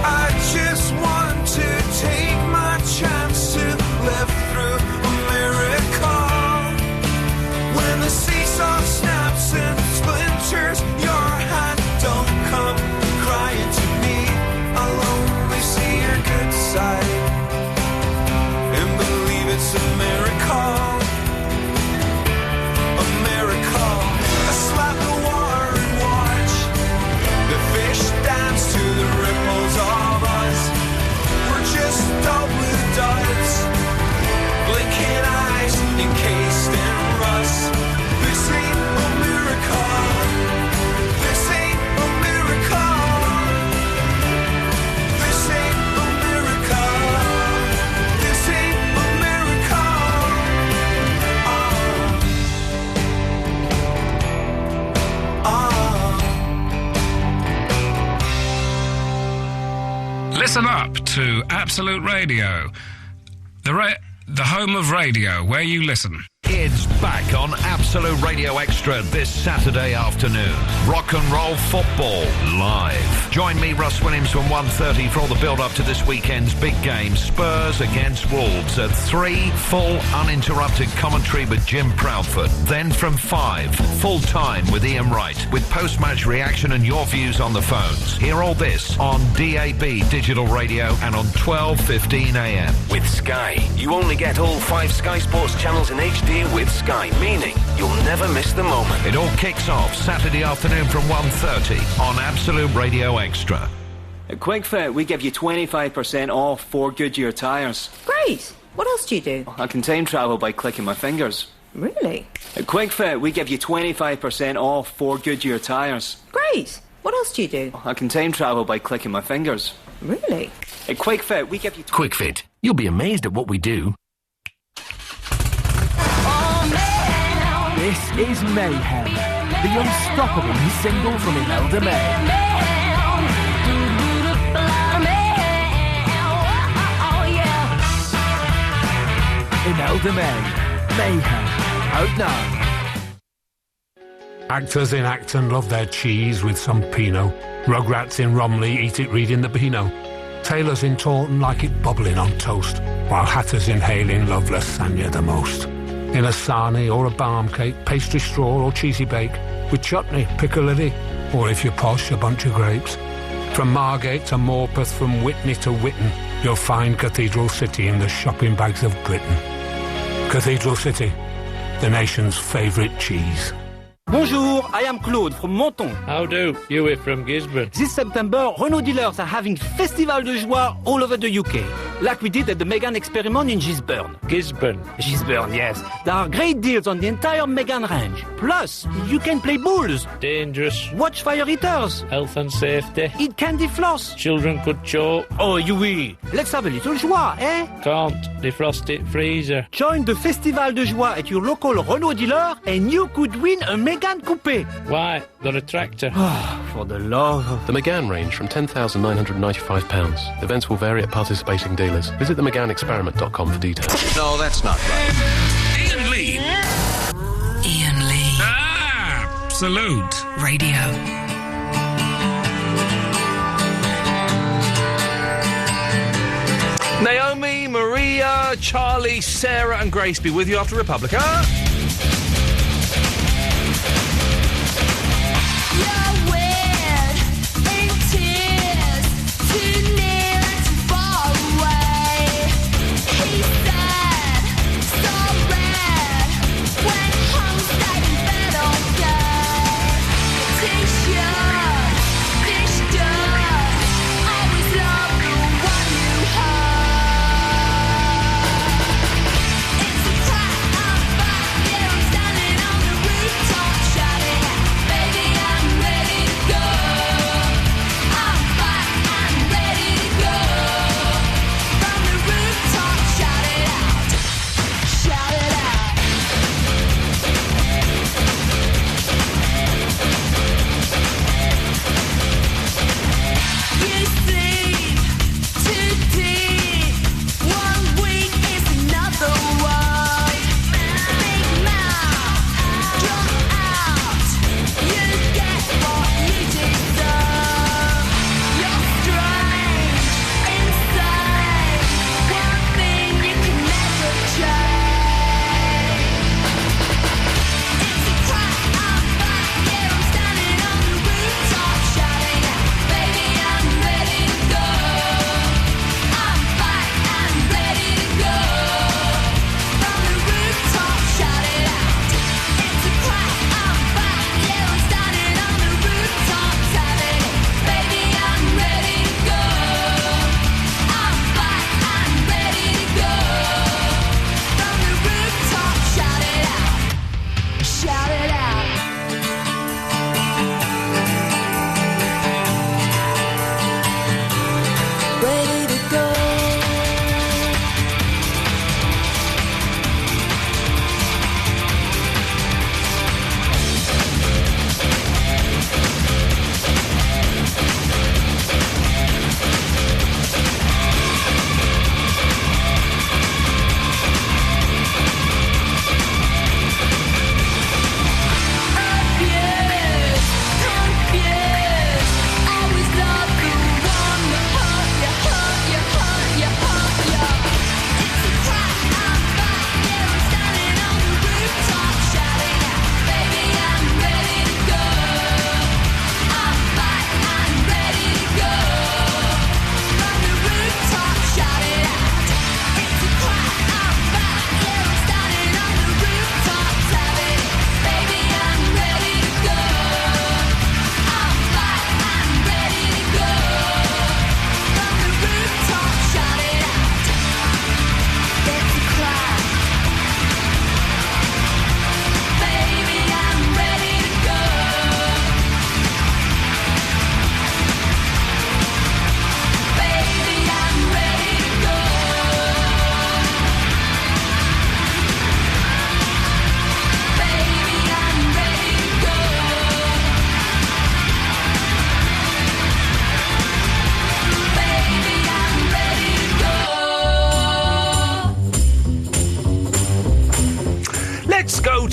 I just want to take my chance to live through a miracle. When the seesaw snaps and splinters your hand, don't come crying to me. I'll only see your good side and believe it's a miracle. A miracle. I slap the water and watch the fish dance to the ripples of us. We're just dull blue dots, blinking eyes encased in rust. This ain't a miracle. This ain't a miracle. This ain't a miracle. This ain't a miracle.
Listen up to Absolute Radio. The home of radio, where you listen.
It's back on Absolute Radio Extra this Saturday afternoon. Rock and Roll Football live. Join me, Russ Williams, from 1:30 for all the build-up to this weekend's big game, Spurs against Wolves. At 3, full uninterrupted commentary with Jim Proudfoot. Then from 5, full time with Ian Wright, with post-match reaction and your views on the phones. Hear all this on DAB Digital Radio and on 12:15 a.m.
With Sky, you only get all 5 Sky Sports channels in HD with Sky, meaning you'll never miss the moment.
It all kicks off Saturday afternoon from 1:30 on Absolute Radio Extra.
At QuickFit, we give you 25% off 4 Goodyear tyres.
Great. What else do you do?
I can time travel by clicking my fingers.
Really?
At QuickFit, we give you 25% off 4 Goodyear tyres.
Great. What else do you do?
I can time travel by clicking my fingers.
Really?
At QuickFit, we give you...
QuickFit. You'll be amazed at what we do.
This is Mayhem, the unstoppable single from Imelda May. Imelda May, Mayhem, out now.
Actors in Acton love their cheese with some Pinot. Rugrats in Romley eat it reading the Beano. Tailors in Taunton like it bubbling on toast, while hatters in Hayling love lasagna the most. In a sarnie or a barm cake, pastry straw or cheesy bake, with chutney, piccalilli, or if you're posh, a bunch of grapes. From Margate to Morpeth, from Whitney to Whitton, you'll find Cathedral City in the shopping bags of Britain. Cathedral City, the nation's favourite cheese.
Bonjour, I am Claude from Menton.
How do? You are from Gisborne.
This September, Renault dealers are having Festival de Joie all over the UK, like we did at the Megane Experiment in Gisborne.
Gisborne,
yes. There are great deals on the entire Megane range. Plus, you can play bowls.
Dangerous.
Watch fire eaters.
Health and safety.
Eat candy floss.
Children could choke.
Oh, you will. Let's have a little joie, eh?
Can't. Defrost it freezer.
Join the Festival de Joie at your local Renault dealer and you could win a Megane Coupé.
Why? Got a tractor.
For the love of...
The Megane range from £10,995. Events will vary at participating dealers. Visit themaganeexperiment.com for details.
No, that's not right.
Ian Lee.
Ian Lee.
Absolute
Radio.
Naomi, Maria, Charlie, Sarah and Grace be with you after Republica.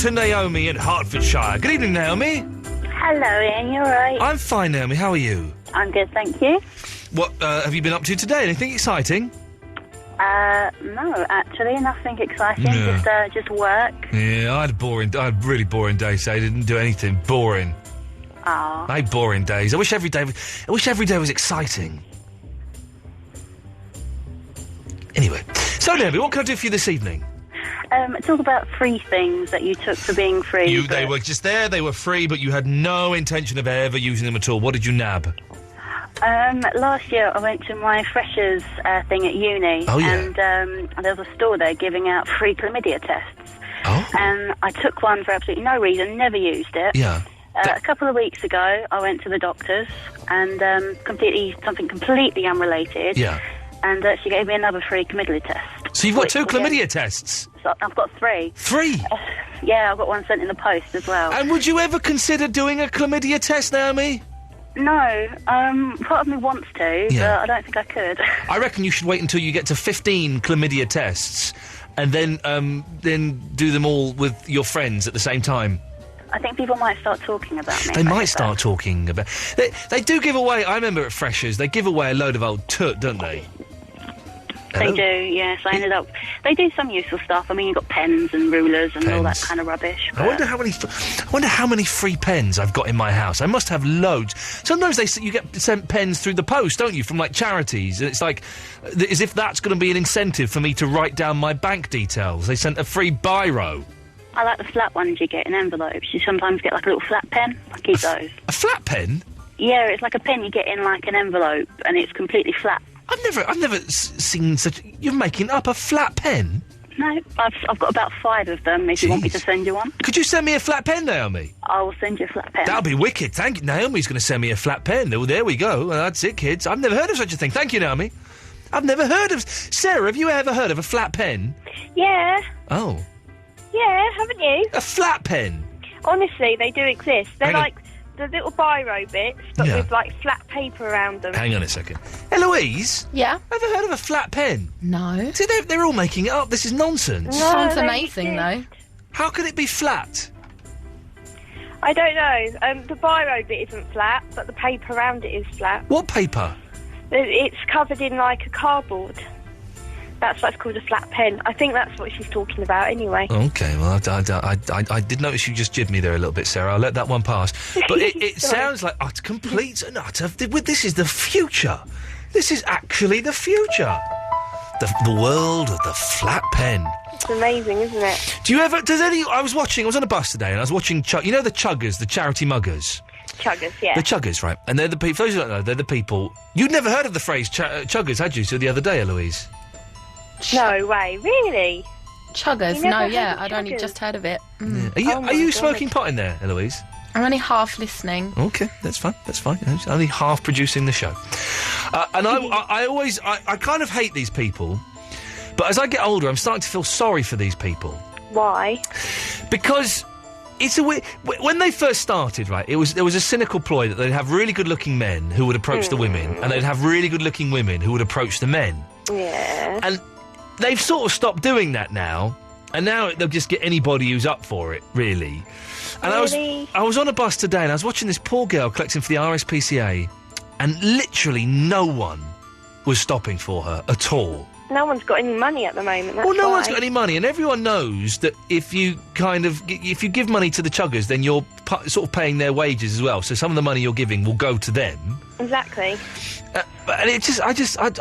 to Naomi in Hertfordshire. Good evening, Naomi.
Hello, Ian, you alright?
I'm fine, Naomi. How are you?
I'm good, thank you.
What have you been up to today? Anything exciting?
No, actually, nothing exciting.
Yeah.
Just work.
Yeah, I had a really boring day today. I didn't do anything. Boring.
Oh.
I hate boring days. I wish every day was exciting. Anyway, so Naomi, what can I do for you this evening?
Talk about free things that you took for being free.
They were just there, they were free, but you had no intention of ever using them at all. What did you nab?
Last year I went to my freshers thing at uni.
Oh, yeah.
And there was a store there giving out free chlamydia tests.
Oh.
And I took one for absolutely no reason, never used it.
Yeah.
A couple of weeks ago, I went to the doctor's and something completely unrelated.
Yeah.
And she gave me another free chlamydia test.
So you've got 2 chlamydia tests?
So I've got 3.
3?
Yeah, I've got one sent in the post as well.
And would you ever consider doing a chlamydia test, Naomi?
No. Part of me wants to, but I don't think I could.
I reckon you should wait until you get to 15 chlamydia tests and then do them all with your friends at the same time.
I think people might start talking about me.
They might start talking about... They do give away... I remember at Freshers, they give away a load of old toot, don't they?
They do, yes. I ended up... They do some useful stuff. I mean, you've got pens and rulers and all that kind of rubbish.
I wonder how many free pens I've got in my house. I must have loads. Sometimes you get sent pens through the post, don't you, from, like, charities. And it's like, as if that's going to be an incentive for me to write down my bank details. They sent a free biro.
I like the flat ones you get in envelopes. You sometimes get, like, a little flat pen. I keep those.
A flat pen?
Yeah, it's like a pen you get in, like, an envelope, and it's completely flat.
I've never seen such... You're making up a flat pen?
No, I've got about 5 of them, if you want me to send you one.
Could you send me a flat pen, Naomi?
I will send you a flat pen.
That'll be wicked. Thank you. Naomi's going to send me a flat pen. Well, there we go. Well, that's it, kids. I've never heard of such a thing. Thank you, Naomi. I've never heard of... Sarah, have you ever heard of a flat pen?
Yeah.
Oh.
Yeah, haven't you?
A flat pen?
Honestly, they do exist. They're like the little biro bits, but with, like, flat paper around them.
Hang on a second. Eloise?
Yeah?
Ever heard of a flat pen?
No.
See, they're all making it up. This is nonsense.
No, sounds amazing, though.
How can it be flat?
I don't know. The biro bit isn't flat, but the paper around it is flat.
What paper?
It's covered in, like, a cardboard. That's what's called a flat pen. I think that's what she's talking about anyway.
OK, well, I did notice you just jibbed me there a little bit, Sarah. I'll let that one pass. But it sounds like complete and utter... This is the future. This is actually the future. The world of the flat pen.
It's amazing, isn't it?
Do you ever... I was on a bus today and I was watching... You know the Chuggers, the charity muggers?
Chuggers, yeah.
The Chuggers, right. And they're the people... For those who don't know, they're the people... You'd never heard of the phrase Chuggers, had you, till the other day, Eloise?
No way, really?
Chuggers? No, yeah, I'd only just heard of it. Mm.
Yeah. Are you smoking pot in there, Eloise?
I'm only half listening.
OK, that's fine. I'm only half producing the show. And I kind of hate these people, but as I get older, I'm starting to feel sorry for these people.
Why?
Because it's a weird... When they first started, right, there was a cynical ploy that they'd have really good-looking men who would approach the women, and they'd have really good-looking women who would approach the men.
Yeah.
And they've sort of stopped doing that now, and now they'll just get anybody who's up for it, really. And I was on a bus today, and I was watching this poor girl collecting for the RSPCA, and literally no one was stopping for her at all.
No one's got any money at the moment, that's
no
why.
one's got any money, and everyone knows that if you give money to the Chuggers, then you're sort of paying their wages as well, so some of the money you're giving will go to them.
Exactly.
And I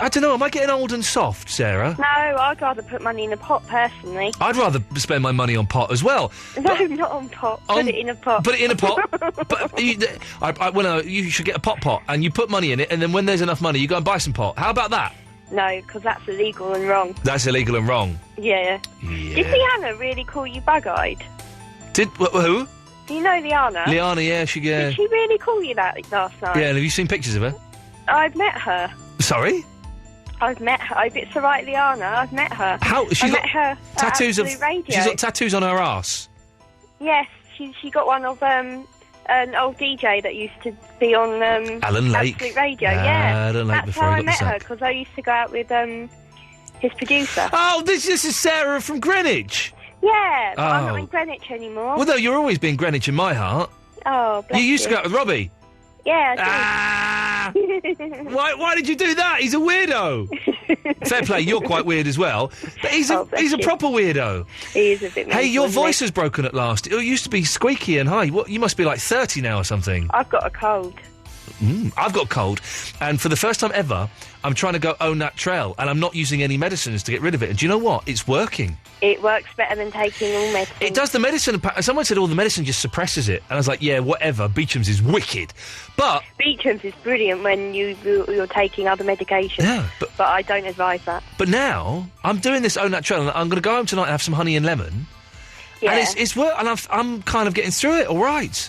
don't know, am I getting old and soft, Sarah?
No, I'd rather put money in a pot, personally.
I'd rather spend my money on pot as well.
No, not on pot. Put it in a pot.
Put it in a pot. But you should get a pot, and you put money in it, and then when there's enough money, you go and buy some pot. How about that?
No, because that's illegal and wrong.
That's illegal and wrong?
Yeah. Did Liana really call you bug-eyed?
Who?
Do you know Liana?
Liana, yeah,
Did she really call you that last night?
Yeah, have you seen pictures of her?
I've met her.
Sorry?
I've met her. If it's the right Liana, I've met her.
How?
I met her
tattoos
at Absolute Radio.
She's got tattoos on her arse?
Yes, she got one of an old DJ that used to be on
Alan Lake.
Absolute Radio. Yeah,
Alan Lake,
that's
before
how
he
I
got
met
the
her,
sack.
because I used to go out with his producer.
Oh, this is Sarah from Greenwich.
Yeah, but I'm not in Greenwich anymore.
Well, no, you're always being Greenwich in my heart.
Oh, bless
You used to go out with Robbie.
Yeah, I
did. Why did you do that? He's a weirdo. Fair play, you're quite weird as well. But he's a proper weirdo.
He is a bit
Hey, your
mental,
voice
isn't
has broken at last. It used to be squeaky and high. What, you must be like 30 now or something.
I've got a cold.
I've got cold, and for the first time ever, I'm trying to go au naturel, and I'm not using any medicines to get rid of it. And do you know what? It's working.
It works better than taking all medicine.
It does. The medicine. Someone said, the medicine just suppresses it, and I was like, yeah, whatever. Beecham's is wicked, but
Beecham's is brilliant when you're taking other medications.
Yeah,
but I don't advise that.
But now I'm doing this au naturel, and I'm going to go home tonight and have some honey and lemon.
Yeah.
And it's work, and I'm kind of getting through it. All right.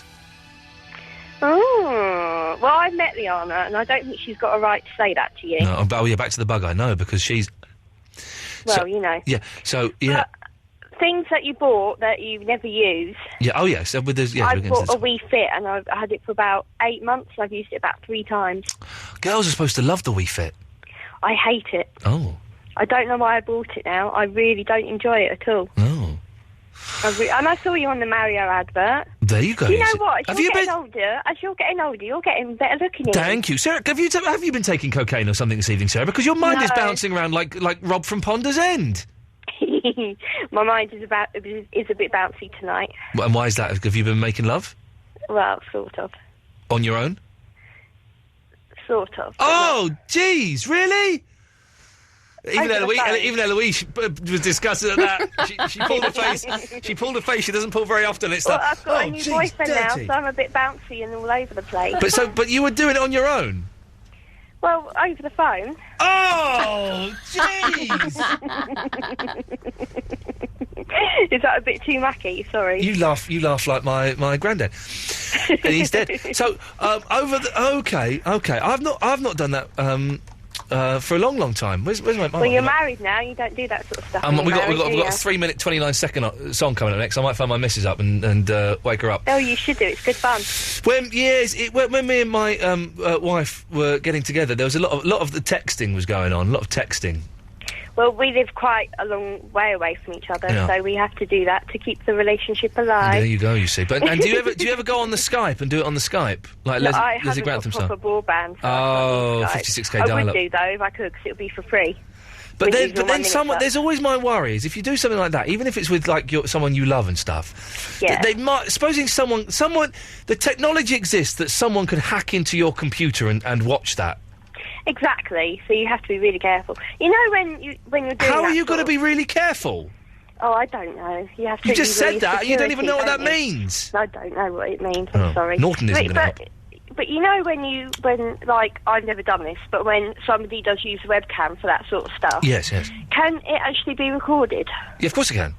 Oh, well, I've met Liana, and I don't think she's got a right to say that to you.
No, yeah, back to the bug. I know, because she's.
Well, you know.
Yeah. So yeah.
Things that you bought that you never use.
Yeah. Oh yeah. So with this, yeah.
I bought a Wii Fit, and I've had it for about 8 months. I've used it about 3 times.
Girls are supposed to love the Wii Fit.
I hate it.
Oh.
I don't know why I bought it now. I really don't enjoy it at all.
Oh.
And I saw you on the Mario advert.
There you go.
Do you know what? As you're getting older, you're getting better looking.
Thank you, Sarah. Have you been taking cocaine or something this evening, Sarah? Because your mind is bouncing around like Rob from Ponder's End.
My mind is a bit bouncy tonight.
Well, and why is that? Have you been making love?
Well, sort of.
On your own?
Sort of.
Oh, jeez, really? Even Eloise was disgusting at that. She pulled her face. She pulled her face. She doesn't pull very often. It's
well,
like,
I've got a new boyfriend now, so I'm a bit bouncy and all over the place.
But you were doing it on your own.
Well, over the phone.
Oh, jeez!
Is that a bit too mucky? Sorry.
You laugh like my granddad, and he's dead. So okay. I've not done that for a long time. Where's my?
Well, you're married now. You don't do that sort of stuff.
We've got a 3-minute 29-second song coming up next. I might find my missus up and wake her up.
Oh, you should do. It's good fun.
When me and my wife were getting together, there was a lot of the texting was going on. A lot of texting.
Well, we live quite a long way away from each other, so we have to do that to keep the relationship alive.
There you go. You see, and do you ever go on the Skype and do it on the Skype like
no,
Leslie Grantham
style? I haven't got proper broadband.
So 56k dial-up.
I would do though if I could, because it would be for free.
But then there's always my worries. If you do something like that, even if it's with like someone you love and stuff, they might. Supposing someone, the technology exists that someone could hack into your computer and watch that.
Exactly. So you have to be really careful. You know when you're doing.
How are you going to be really careful?
Oh, I don't know. You have to.
You just said that. You don't even know what that means.
I don't know what it means. I'm sorry.
Norton isn't going to help.
But you know when like I've never done this, but when somebody does use a webcam for that sort of stuff.
Yes.
Can it actually be recorded?
Yeah, of course it can.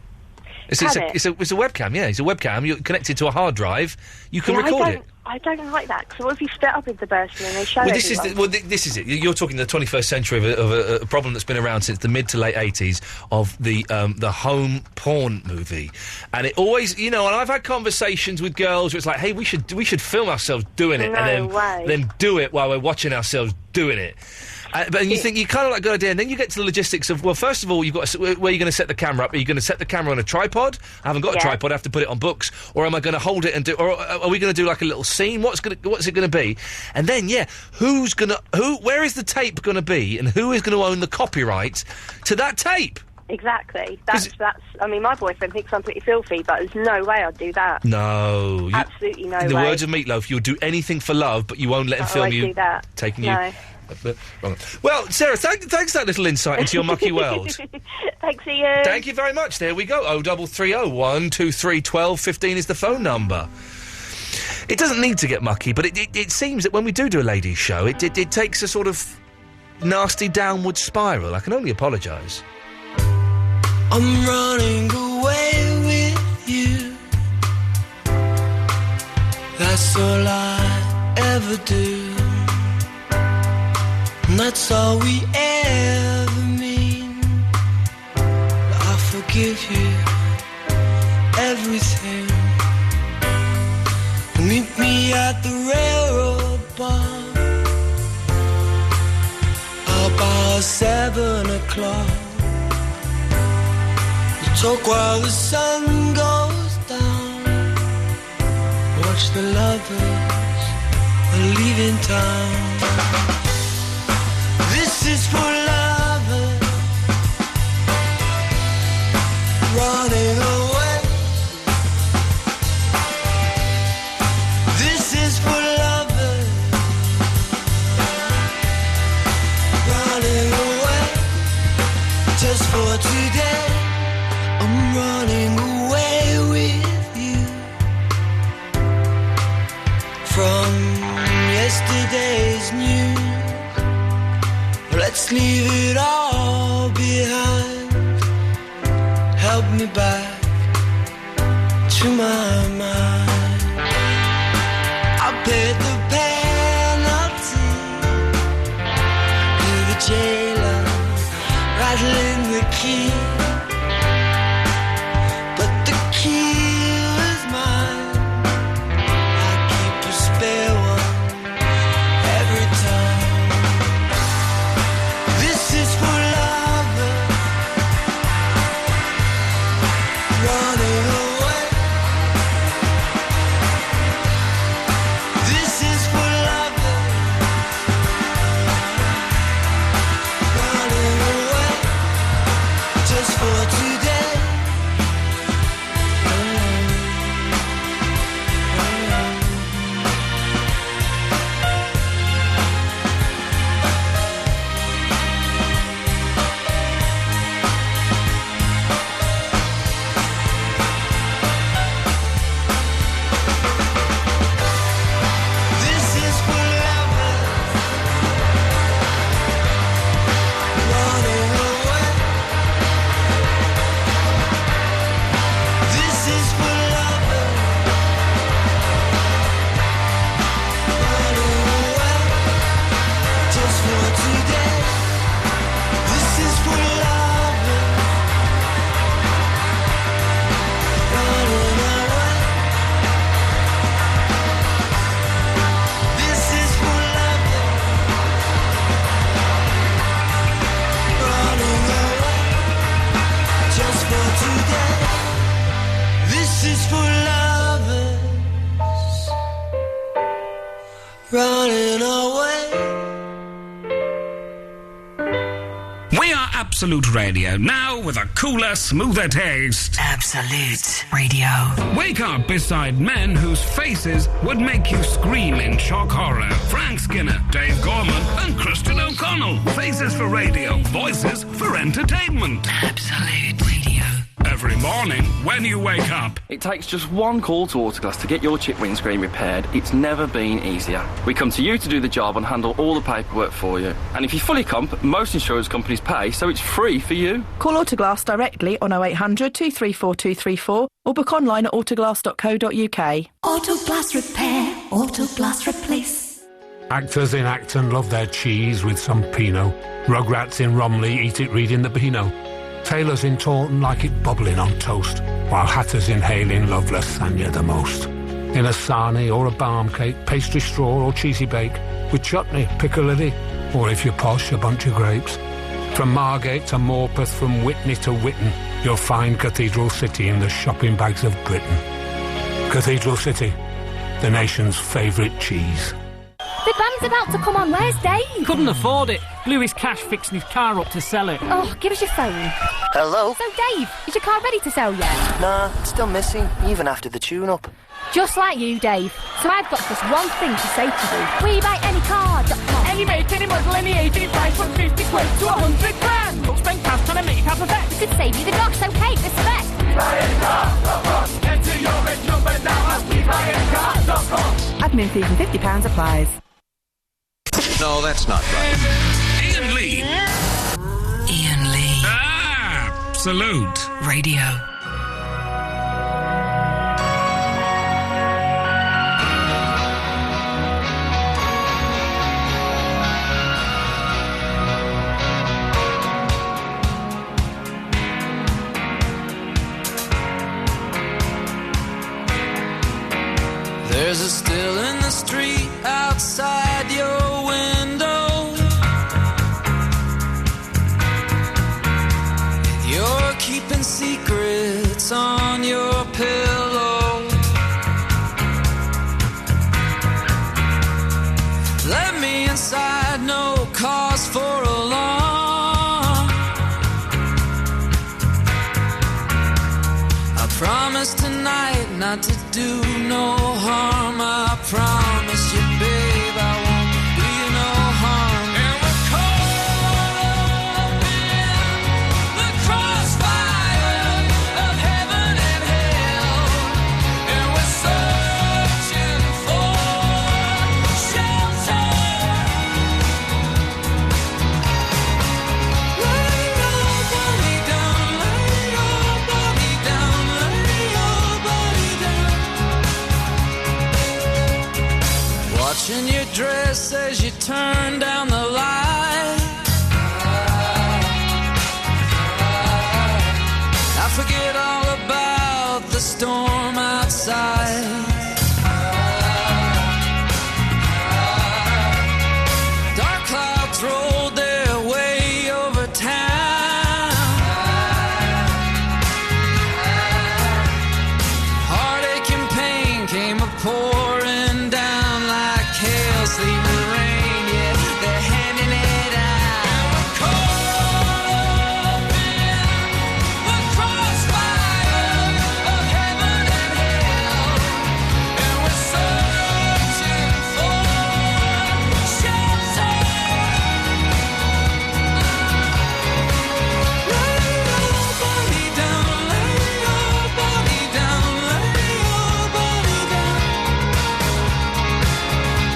It's a webcam. Yeah, it's a webcam. You're connected to a hard drive. You can record it.
I don't like that, because what if you split up with the person and they show
this is it. You're talking the 21st century of a problem that's been around since the mid to late 80s of the home porn movie. And it always, and I've had conversations with girls where it's like, hey, we should film ourselves doing it and then do it while we're watching ourselves doing it. But you think you kind of like a good idea, and then you get to the logistics of, well, first of all, you've got where are you going to set the camera up? Are you going to set the camera on a tripod? I haven't got a tripod. I have to put it on books, or am I going to hold it and do? Or are we going to do like a little scene? What's it going to be? And then where is the tape going to be, and who is going to own the copyright to that tape?
Exactly. That's. I mean, my boyfriend thinks I'm pretty filthy, but there's no way I'd do that.
No,
absolutely no way.
In the words of Meatloaf, you'll do anything for love, but you won't let him film you
do that.
Taking you. Well, Sarah, thanks for that little insight into your mucky world.
Thanks, Iain.
Thank you very much. There we go. 0330 123 1215 is the phone number. It doesn't need to get mucky, but it seems that when we do a ladies' show, it takes a sort of nasty downward spiral. I can only apologise.
I'm running away with you. That's all I ever do. And that's all we ever mean. I forgive you everything. Meet me at the railroad bar about 7 o'clock. Talk while the sun goes down. Watch the lovers leaving town. This is for lovers running away. This is for lovers running away. Just for today, I'm running away with you from yesterday's news. Let's leave it all behind. Help me back to my mind. I paid the penalty to the jailer, rattling the key. But the key was mine. I keep a spare one every time. This is for lovers running away. This is for lovers running away. Just for today. This is for lovers running away. This is for lovers running away. Just for today. This is for lovers running away. This is for lovers running away. Just for today. This is for lovers running away.
We are Absolute Radio, now with a cooler, smoother taste.
Absolute Radio.
Wake up beside men whose faces would make you scream in shock horror. Frank Skinner, Dave Gorman and Kristen O'Connell. Faces for radio, voices for entertainment.
Absolute Radio.
Every morning when you wake up.
It takes just one call to Autoglass to get your chip windscreen repaired. It's never been easier. We come to you to do the job and handle all the paperwork for you. And if you fully comp, most insurance companies pay, so it's free for you.
Call Autoglass directly on 0800 234 234 or book online at autoglass.co.uk.
Autoglass repair, Autoglass replace.
Actors in Acton love their cheese with some Pinot. Rugrats in Romley eat it reading the Beano. Tailors in Taunton like it bubbling on toast, while hatters in Hayling love lasagna the most. In a sarnie or a barm cake, pastry straw or cheesy bake, with chutney, piccalilli, or if you're posh, a bunch of grapes. From Margate to Morpeth, from Whitney to Whitton, you'll find Cathedral City in the shopping bags of Britain. Cathedral City, the nation's favourite cheese.
The band's about to come on. Where's Dave?
Couldn't afford it. Blew his cash fixing his car up to sell it.
Oh, give us your phone.
Hello?
So, Dave, is your car ready to sell yet?
Nah, it's still missing, even after the tune-up.
Just like you, Dave. So I've got just one thing to say to you. WeBuyAnyCar.com.
Any make, any model, any age, any price from 50 quid to 100 grand. Don't spend cash trying to make it have effect.
We could save you the docs, okay? Respect.
WeBuyAnyCar.com. Enter your red number now at WeBuyAnyCar.com.
Admin fees and £50 applies.
No, that's not right.
Iain Lee.
Iain Lee.
Absolute
Radio.
There's a still in the street outside your window. You're keeping secrets do no harm, I promise you, babe, I won't do you no harm. And we're caught in the crossfire of heaven and hell, and we're searching for shelter. Lay your body down, lay your body down, lay your body down. Watching your dress as you turn down the light, I forget all about the storm outside. Dark clouds rolled their way over town. Heartache and pain came a-pouring down like hail, sleet and rain, yeah, they're handing it out. And we're caught up in the crossfire of heaven and hell, and we're searching for shelter. Lay your body down, lay your body down, lay your body down.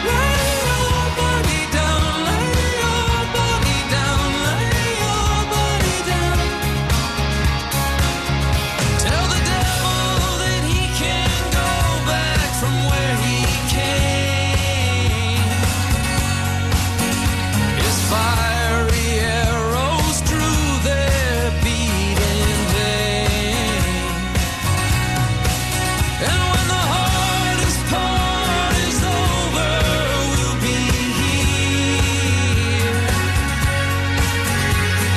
Lay your body down, lay your body down, lay your body down. Tell the devil that he can go back from where he came. His fiery arrows drew their beating vein. And when the hardest part is over, we'll be here,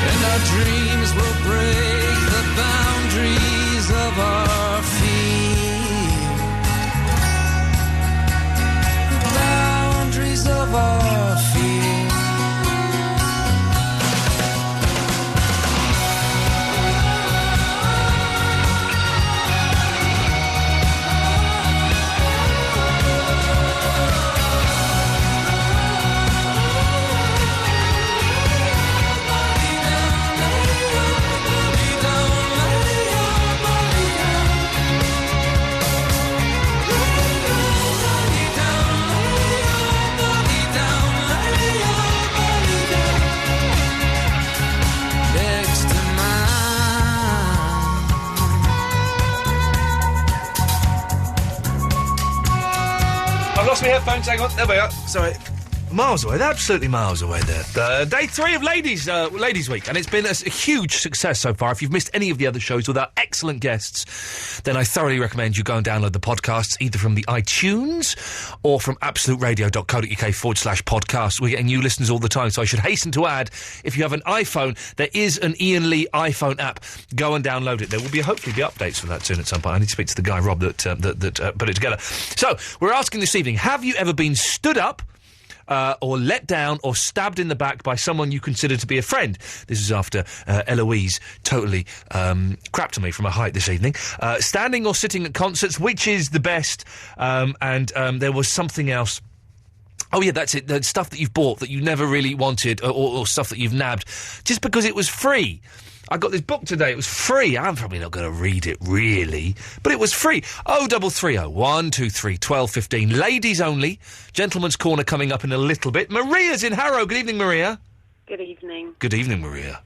and our dreams will break the boundaries of our fear. The boundaries of our fear. Next to mine.
I've lost my headphones, hang on, there we are. Sorry. Miles away, they're absolutely miles away there. Day 3 of Ladies Week, and it's been a huge success so far. If you've missed any of the other shows with our excellent guests, then I thoroughly recommend you go and download the podcasts, either from the iTunes or from absoluteradio.co.uk/podcast. We're getting new listeners all the time, so I should hasten to add, if you have an iPhone, there is an Iain Lee iPhone app. Go and download it. There will hopefully be updates for that soon at some point. I need to speak to the guy, Rob, that put it together. So, we're asking this evening, have you ever been stood up or let down or stabbed in the back by someone you consider to be a friend? This is after Eloise totally crapped on me from a height this evening. Standing or sitting at concerts, which is the best? And there was something else. Oh, yeah, that's it. The stuff that you've bought that you never really wanted, or stuff that you've nabbed just because it was free. I got this book today. It was free. I'm probably not going to read it, really. But it was free. 0330 123 1215. Ladies only. Gentleman's Corner coming up in a little bit. Maria's in Harrow. Good evening, Maria.
Good evening.
Good evening, Maria.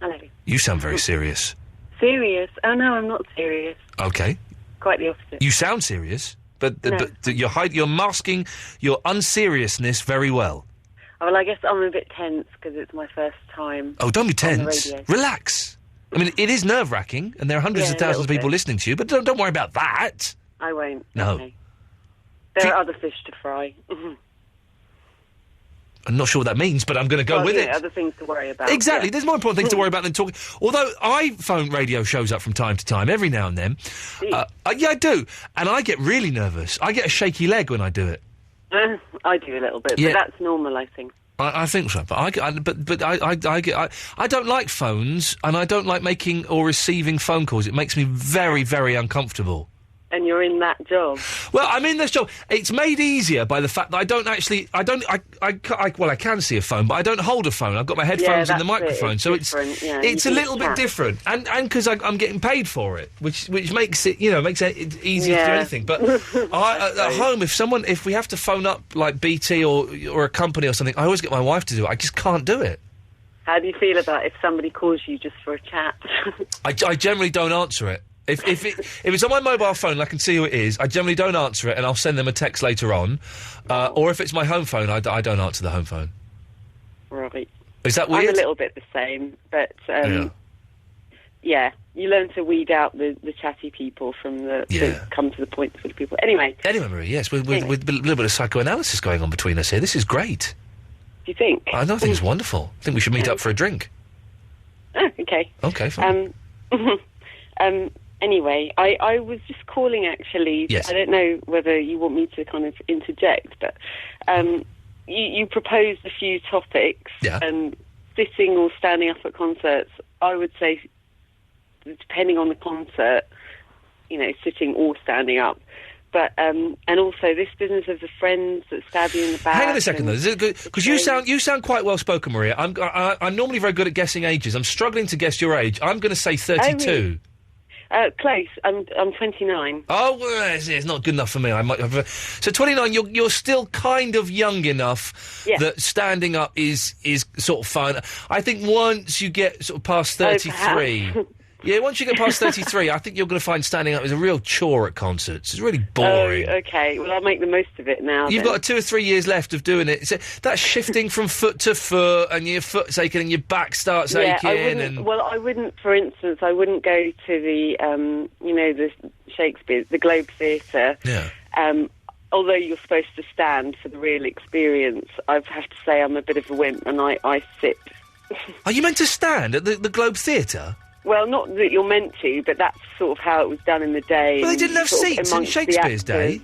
Hello.
You sound very serious.
Serious? Oh, no, I'm not serious.
Okay.
Quite the opposite.
You sound serious, but,
No.
but you're masking your unseriousness very well.
Well, I guess I'm a bit tense because it's my first time.
Oh, don't be
on the
tense.
radio.
Relax. I mean, it is nerve-wracking, and there are hundreds
Yeah,
of thousands of
a
people
little bit.
listening to you, but don't worry about that.
I won't.
No.
Okay. There are other fish to fry.
I'm not sure what that means, but I'm going to go with it.
Other things to worry about.
Exactly.
yeah.
There's more important things to worry about than talking. Although I phone radio shows up from time to time, every now and then. Yeah, I do. And I get really nervous. I get a shaky leg when I do it.
I do a little bit,
Yeah.
but that's normal, I think.
I think so, but I don't like phones, and I don't like making or receiving phone calls. It makes me very, very uncomfortable.
and you're in that job.
Well, I'm in this job. It's made easier by the fact that I can see a phone, but I don't hold a phone. I've got my headphones and the microphone, so it's a little bit different. And because I'm getting paid for it, which makes it, makes it easier to do anything. But at home, if we have to phone up like BT or a company or something, I always get my wife to do it. I just can't do it.
How do you feel about if somebody calls you just for a chat?
I generally don't answer it. If it's on my mobile phone and I can see who it is, I generally don't answer it, and I'll send them a text later on. Or if it's my home phone, I don't answer the home phone.
Right.
Is that weird?
I'm a little bit the same, but you learn to weed out the chatty people from the come to the point sort of people. Anyway,
Marie, yes, with a little bit of psychoanalysis going on between us here. This is great.
Do you think?
I think it's wonderful. I think we should meet up for a drink.
Oh, okay.
Okay, fine.
Anyway, I was just calling, actually.
Yes.
I don't know whether you want me to kind of interject, but you proposed a few topics.
Yeah.
Sitting or standing up at concerts, I would say, depending on the concert, sitting or standing up. But and also this business of the friends that stab you in the back.
Hang on a second, though. Is it good? Because you sound quite well spoken, Maria. I'm normally very good at guessing ages. I'm struggling to guess your age. I'm going to say 32.
Oh, really? Close. I'm 29.
Oh, well, it's not good enough for me. I might have. So 29. You're still kind of young enough that standing up is sort of fun. I think once you get sort of past 33. Yeah, once you get past 33, I think you're going to find standing up is a real chore at concerts. It's really boring.
Oh, okay. Well, I'll make the most of it now.
You've got 2 or 3 years left of doing it. So that's shifting from foot to foot, and your foot's aching, and your back starts aching.
I wouldn't, for instance, I wouldn't go to the, the Shakespeare, the Globe Theatre.
Yeah.
Although you're supposed to stand for the real experience, I have to say I'm a bit of a wimp, and I sit.
Are you meant to stand at the Globe Theatre?
Well, not that you're meant to, but that's sort of how it was done in the day.
Well, they didn't have seats in Shakespeare's day.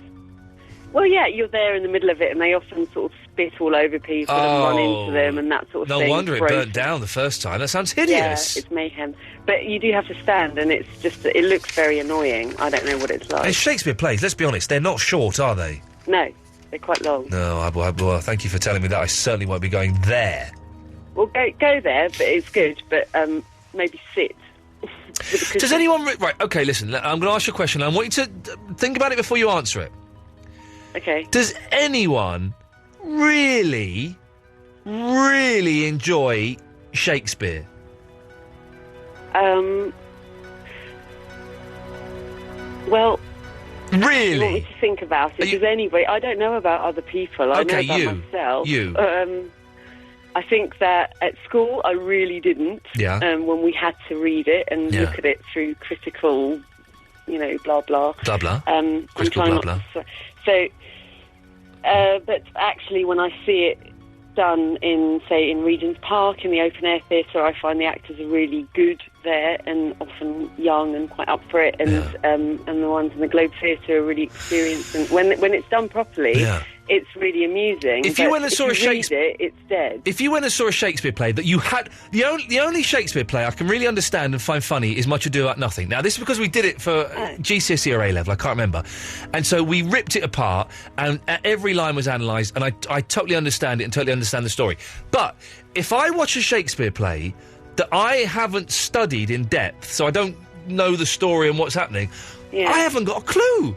Well, yeah, you're there in the middle of it, and they often sort of spit all over people and run into them and that sort of thing.
No wonder it burnt down the first time. That sounds hideous.
Yeah, it's mayhem. But you do have to stand, and it's just, it looks very annoying. I don't know what it's like.
And Shakespeare plays, let's be honest, they're not short, are they?
No, they're quite long.
No, well, thank you for telling me that. I certainly won't be going there.
Well, go there, but it's good, but maybe sit.
Does anyone... Right, OK, listen, I'm going to ask you a question. I want you to think about it before you answer it.
OK.
Does anyone really enjoy Shakespeare?
Well...
Really?
I want me to think about it, because anyway, I don't know about other people. I know about myself. I think that at school I really didn't.
Yeah.
When we had to read it and look at it through critical, blah blah.
Blah blah.
Critical
blah blah.
But actually, when I see it done in Regent's Park in the open air theatre, I find the actors are really good there and often young and quite up for it, and the ones in the Globe Theatre are really experienced. And when it's done properly. Yeah. It's really amusing.
If you went and saw a Shakespeare,
it's dead.
If you went and saw a Shakespeare play that you had, the only Shakespeare play I can really understand and find funny is Much Ado About Nothing. Now, this is because we did it for GCSE or A level, I can't remember, and so we ripped it apart, and every line was analysed, and I totally understand it and totally understand the story. But if I watch a Shakespeare play that I haven't studied in depth, so I don't know the story and what's happening, I haven't got a clue.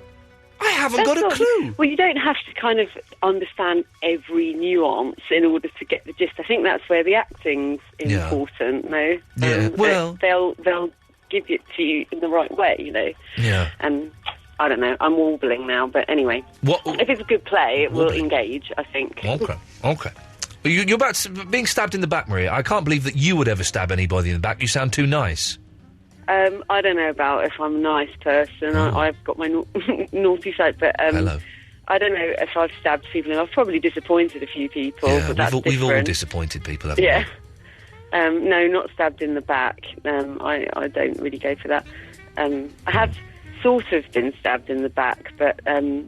I haven't got a clue.
Well, you don't have to kind of understand every nuance in order to get the gist. I think that's where the acting's important, no?
Yeah, well...
They'll give it to you in the right way,
Yeah.
And I don't know, I'm warbling now, but anyway. If it's a good play, it will engage, I think.
Okay. You're about being stabbed in the back, Maria. I can't believe that you would ever stab anybody in the back. You sound too nice.
I don't know about if I'm a nice person. I've got my naughty side, but
Hello.
I don't know if I've stabbed people, and I've probably disappointed a few people.
Yeah,
but that's
we've all disappointed people, haven't we?
No, not stabbed in the back. I don't really go for that. I have sort of been stabbed in the back, but I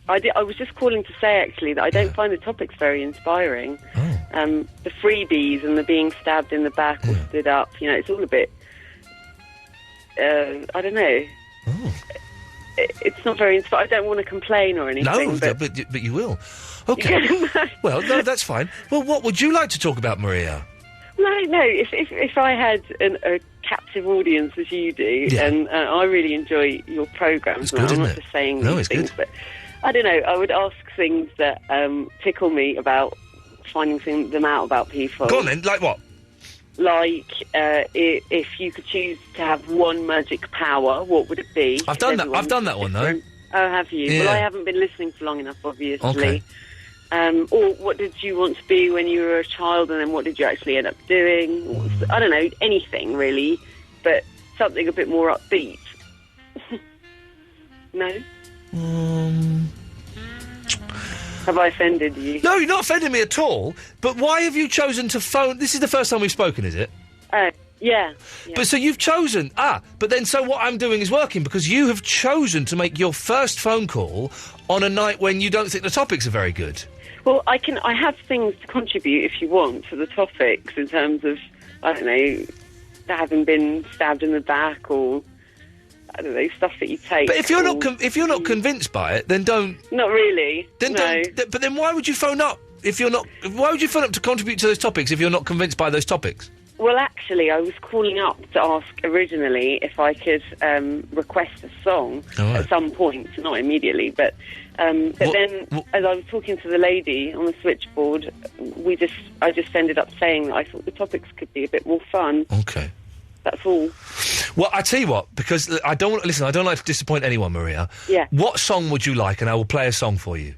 was just calling to say, actually, that I don't find the topics very inspiring. The freebies and the being stabbed in the back or stood up, it's all a bit... I don't know. it's not very inspiring. I don't want to complain or anything.
No, but you will. Okay. Well, no, that's fine. Well, what would you like to talk about, Maria?
No. If I had a captive audience as you do, and I really enjoy your programmes.
It's good,
I'm not
isn't it?
just saying
No,
these
it's
things,
good.
but I don't know. I would ask things that tickle me about finding them out about people.
Go on then. Like what?
Like, if you could choose to have one magic power, what would it be?
I've done that. I've done that one though.
Oh, have you?
Yeah.
Well, I haven't been listening for long enough, obviously.
Okay.
Or what did you want to be when you were a child, and then what did you actually end up doing? I don't know, anything really, but something a bit more upbeat. No? Have I offended you?
No, you're not offending me at all. But why have you chosen to phone? This is the first time we've spoken, is it?
Yeah.
But so you've chosen... but then so what I'm doing is working because you have chosen to make your first phone call on a night when you don't think the topics are very good.
Well, I have things to contribute if you want to the topics in terms of, I don't know, having been stabbed in the back or, I don't know, stuff that you take.
But if you're not convinced by it, then don't...
Not really,
Then
no.
don't... But then why would you phone up if you're not... Why would you phone up to contribute to those topics if you're not convinced by those topics?
Well, actually, I was calling up to ask originally if I could request a song at some point, not immediately, but then as I was talking to the lady on the switchboard, I just ended up saying that I thought the topics could be a bit more fun.
Okay.
That's all.
Well, I tell you what, because I don't like to disappoint anyone, Maria.
Yeah.
What song would you like, and I will play a song for you.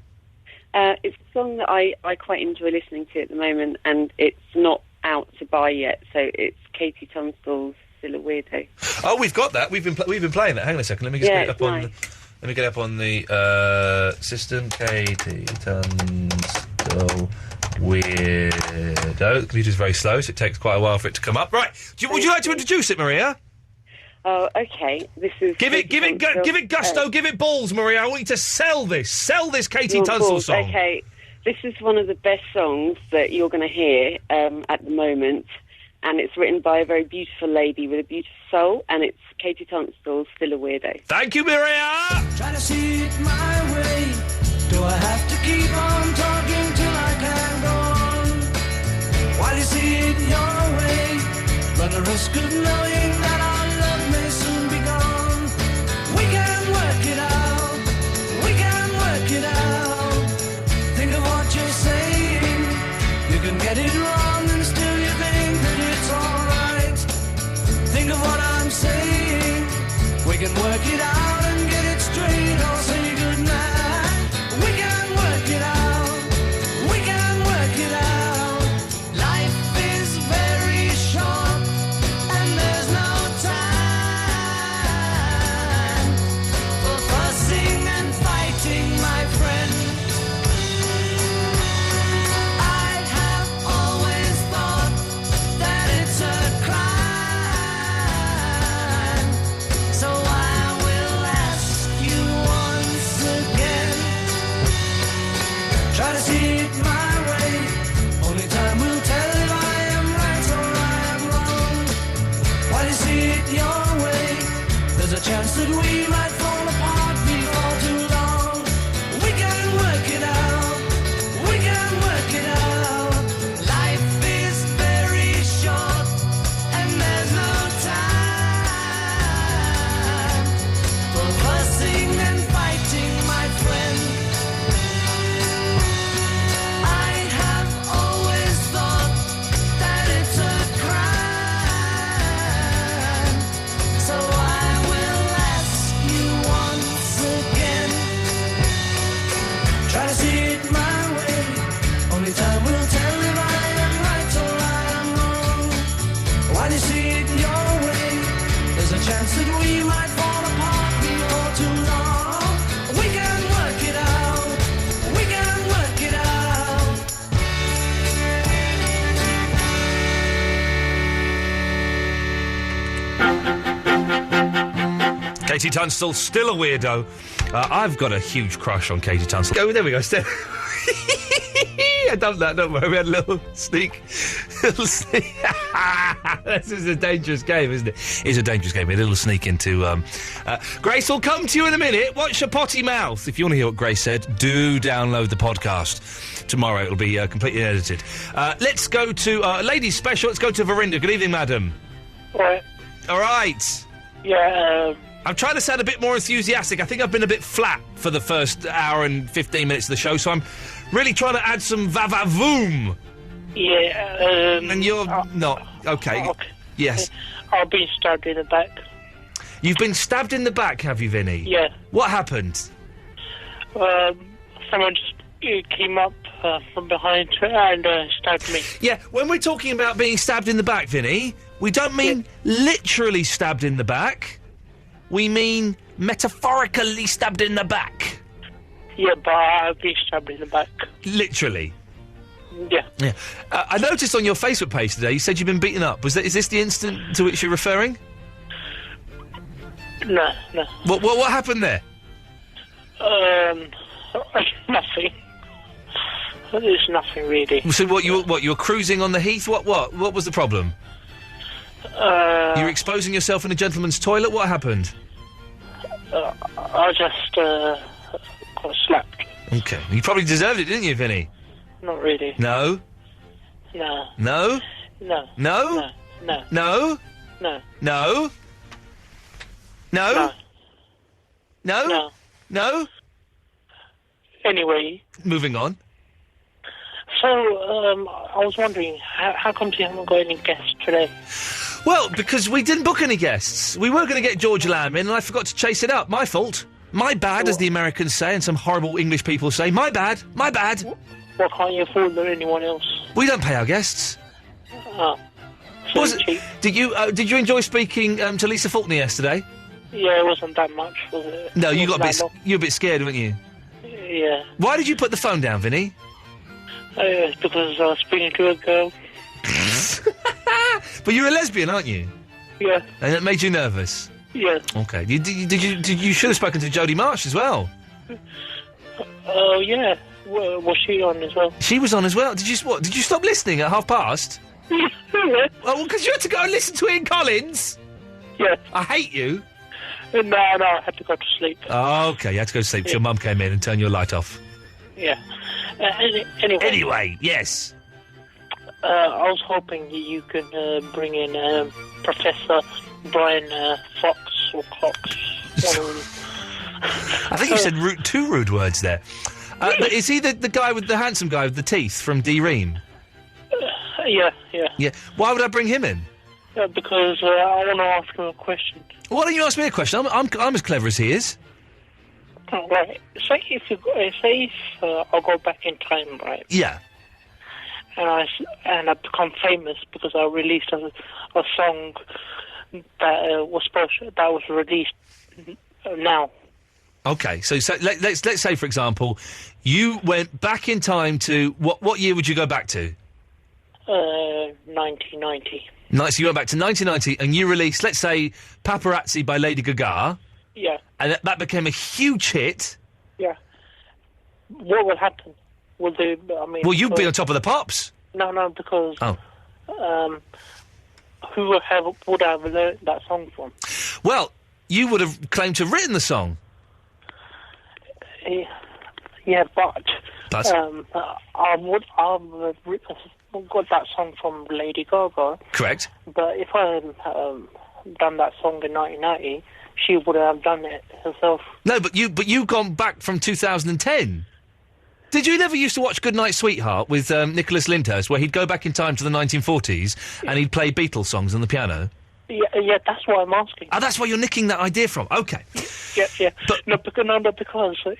It's a song that I quite enjoy listening to at the moment, and it's not out to buy yet, so it's Katie Tunstall's Still a Weirdo.
Oh, we've got that. We've been playing that. Hang on a second. Let me just get it up on. Let me get up on the system. Katie Tunstall Weirdo. The computer's very slow, so it takes quite a while for it to come up. Right. Would you like to introduce it, Maria?
Oh, okay. This is...
Give it gusto, give it balls, Maria. I want you to sell this Katie Tunstall song.
Okay, this is one of the best songs that you're going to hear at the moment, and it's written by a very beautiful lady with a beautiful soul, and it's Katie Tunstall's Still a Weirdo.
Thank you, Maria!
Try to see it my way. Do I have to keep on talking till I can go on? While you see it your way, run the risk of knowing that our love may soon be gone. We can work it out. We can work it out. Think of what you're saying. You can get it wrong and still you think that it's alright. Think of what I'm saying. We can work it out and get it straight or say goodnight. We can work it out. We can work it out. Life is very short and there's no time for fussing and fighting, my friend. I have always thought that it's a crime, so I will ask you once again. Try to see it my way. Only time will tell if I am right or I am wrong. While you see it your way, there's a chance that we might fall apart before too long. We can work it out. We can work it out. Life is very short and there's no time for fussing and fighting, my friend. I have always thought that it's a crime, so I will ask you once again. Try to see it my way. Only time will tell if I am right or I am wrong. While you see it your way, there's a chance that we might fall apart before too long. We can work it out. We can work it out.
Katie Tunstall, still a weirdo. I've got a huge crush on Katie Tunstall. Oh, there we go. I've done that, don't worry. We had a little sneak Little sneak. This is a dangerous game, isn't it? It's a dangerous game. A little sneak into... Grace will come to you in a minute. Watch your potty mouth. If you want to hear what Grace said, do download the podcast. Tomorrow it'll be completely edited. Let's go to Ladies Special. Let's go to Verinda. Good evening, madam.
Right.
All right.
Yeah,
I'm trying to sound a bit more enthusiastic. I think I've been a bit flat for the first hour and 15 minutes of the show, so I'm really trying to add some va-va-voom.
Yeah,
and you're not. Okay. Yes.
I've been stabbed in the back.
You've been stabbed in the back, have you, Vinny?
Yeah.
What happened?
Someone just came up from behind and stabbed me.
Yeah, when we're talking about being stabbed in the back, Vinny, we don't mean literally stabbed in the back. We mean metaphorically stabbed in the back.
Yeah, but I've been stabbed in the back.
Literally.
Yeah.
Yeah. I noticed on your Facebook page today you said you've been beaten up. Is this the incident to which you're referring?
No.
What happened there?
Nothing. There's nothing really.
So you were cruising on the heath? What was the problem? You're exposing yourself in a gentleman's toilet? What happened?
I just got slapped.
Okay. You probably deserved it, didn't you, Vinny?
Not really.
No?
No.
No?
No.
No?
No.
No?
No.
No? No? No?
No.
No?
Anyway.
Moving on.
So, I was wondering, how come you haven't got any guests today?
Well, because we didn't book any guests. We were going to get George Lamb in, and I forgot to chase it up. My fault. My bad, as the Americans say, and some horrible English people say. My bad. My bad.
Why can't you afford anyone else?
We don't pay our guests.
Oh.
Did you enjoy speaking to Lisa Faulkner yesterday?
Yeah, it wasn't that much, was it?
No, you were a bit scared, weren't you?
Yeah.
Why did you put the phone down, Vinny?
It's because I was speaking to a girl.
But you're a lesbian, aren't you?
Yeah.
And it made you nervous?
Yeah.
Okay. You should have spoken to Jodie Marsh as well.
Oh, yeah. Was she on as well?
She was on as well. Did you stop listening at past?
Yeah.
Oh, because you had to go and listen to Ian Collins?
Yeah.
I hate you.
No, I had to go to sleep.
Oh, okay, you had to go to sleep. Yeah. Your mum came in and turned your light off.
Yeah. Anyway,
yes.
I was hoping you could bring in Professor Brian Fox or Cox.
I think you said two rude words there. But is he the guy with the handsome guy with the teeth from D-Ream?
Yeah.
Yeah. Why would I bring him in?
Because I want to ask him a question.
Why don't you ask me a question? I'm as clever as he is.
Right. Say if I go back in time, right?
Yeah.
And I become famous because I released a song that was released now.
Okay, so let's say, for example, you went back in time to what year would you go back to?
1990.
Nice. So you went back to 1990, and you released, let's say, "Paparazzi" by Lady Gaga.
Yeah.
And that became a huge hit.
Yeah. What will happen? Well,
you'd be on top of the pops.
No, because who would I have learned that song from?
Well, you would have claimed to have written the song.
Yeah, but I would have got that song from Lady Gaga.
Correct.
But if I had done that song in 1990, she would have done it herself.
No, but you've gone back from 2010. Did you never used to watch Goodnight Sweetheart with Nicholas Lyndhurst, where he'd go back in time to the 1940s and he'd play Beatles songs on the piano?
Yeah, that's what I'm asking.
Oh, that's where you're nicking that idea from. Okay.
Yeah. Because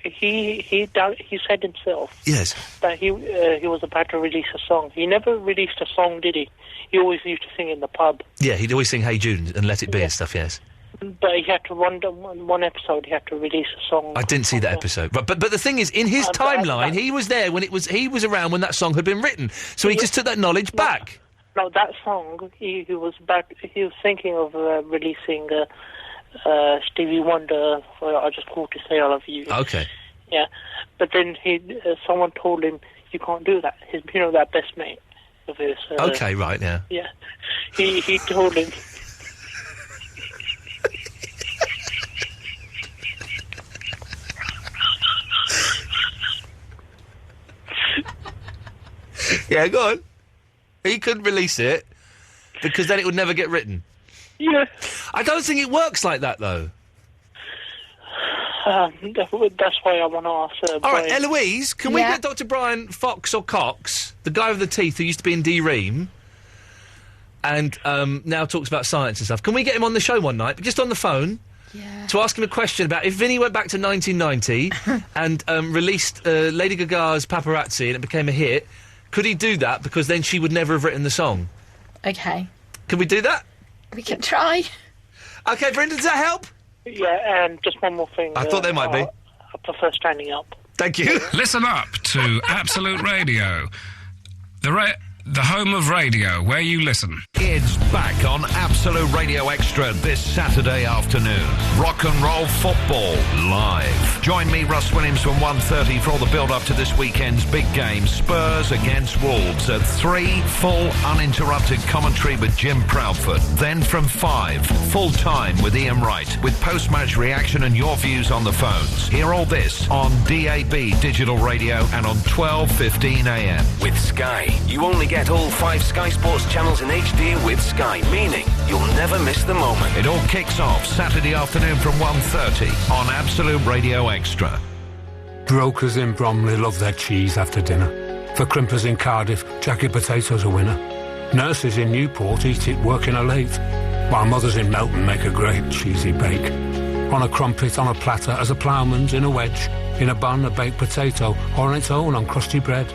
he said himself.
Yes.
That he was about to release a song. He never released a song, did he? He always used to sing in the pub.
Yeah, he'd always sing "Hey Jude" and "Let It Be" and stuff. Yes.
But he had to one episode. He had to release a song.
I didn't see that episode. But the thing is, in his timeline, he was there when he was around when that song had been written. So he just took that knowledge back.
No, that song, he was thinking of releasing Stevie Wonder, I Just Called to Say I Love You.
Okay.
Yeah, but then someone told him, you can't do that. His, that best mate. of his.
Okay, right, yeah.
Yeah. He told him.
Yeah, go on. He couldn't release it because then it would never get written.
Yeah.
I don't think it works like that, though.
That's why I want to ask.
All right, Eloise, can we get Dr. Brian Fox or Cox, the guy with the teeth who used to be in D-Ream, and now talks about science and stuff? Can we get him on the show one night, just on the phone, to ask him a question about if Vinny went back to 1990 and released Lady Gaga's Paparazzi and it became a hit, could he do that because then she would never have written the song?
Okay.
Can we do that?
We can try.
Okay, Brendan, does that help?
Yeah, and just one more thing.
I thought there might be.
I prefer standing up.
Thank you.
Listen up to Absolute Radio, the home of radio, where you listen.
It's back on Absolute Radio Extra this Saturday afternoon. Rock and Roll Football live. Join me, Russ Williams, from 1:30 for all the build-up to this weekend's big game, Spurs against Wolves. At 3, full uninterrupted commentary with Jim Proudfoot. Then from 5, full-time with Ian Wright, with post-match reaction and your views on the phones. Hear all this on DAB Digital Radio and on 12:15 a.m.
With Sky, you only get all 5 Sky Sports channels in HD with Sky, meaning you'll never miss the moment.
It all kicks off Saturday afternoon from 1:30 on Absolute Radio Extra.
Brokers in Bromley love their cheese after dinner. For crimpers in Cardiff, jacket potatoes a winner. Nurses in Newport eat it working a lathe, while mothers in Melton make a great cheesy bake. On a crumpet, on a platter, as a ploughman's in a wedge, in a bun, a baked potato, or on its own on crusty bread.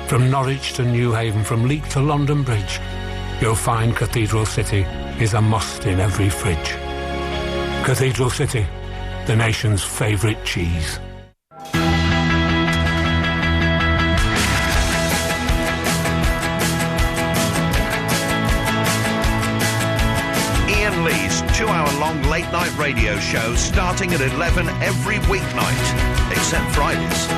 From Norwich to Newhaven, from Leek to London Bridge, you'll find Cathedral City is a must in every fridge. Cathedral City, the nation's favourite cheese.
Iain Lee's 2-hour-long late-night radio show starting at 11 every weeknight, except Fridays.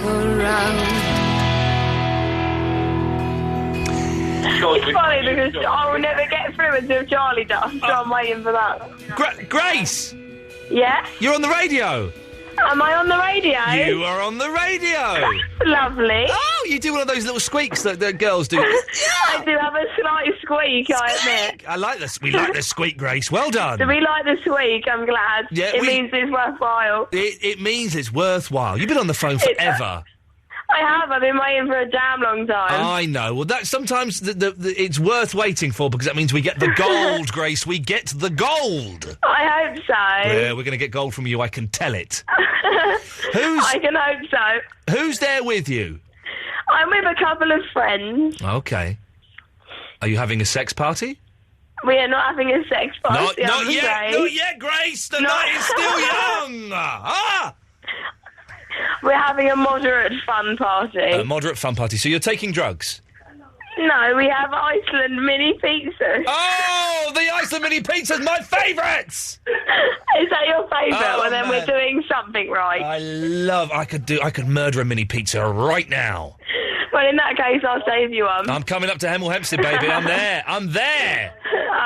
around. It's funny because I will never get through until Charlie does, so I'm waiting for that.
Grace!
Yeah?
You're on the radio!
Am I on the radio?
You are on the radio!
Lovely.
Oh, you do one of those little squeaks that girls do.
I do have a slight squeak, I admit.
I like this. We like the squeak, Grace. Well done.
Do we like the squeak? I'm glad.
Yeah,
it means it's worthwhile.
It means it's worthwhile. You've been on the phone forever.
I have. I've been waiting for a damn long time.
I know. Well, that sometimes it's worth waiting for because that means we get the gold, Grace. We get the gold.
I hope so.
Yeah, we're going to get gold from you. I can tell it.
I can hope so.
Who's there with you?
I'm with a couple of friends.
Okay. Are you having a sex party?
We are not having a sex party.
Not yet, Grace. The night is still young.
We're having a moderate fun party.
A moderate fun party. So you're taking drugs?
No, we have Iceland mini pizzas.
Oh, the Iceland mini pizza's my favourites!
Is that your favourite?
Oh,
well, then
man.
we're doing something right.
I could murder a mini pizza right now.
Well, in that case, I'll save you one.
I'm coming up to Hemel Hempstead, baby. I'm there.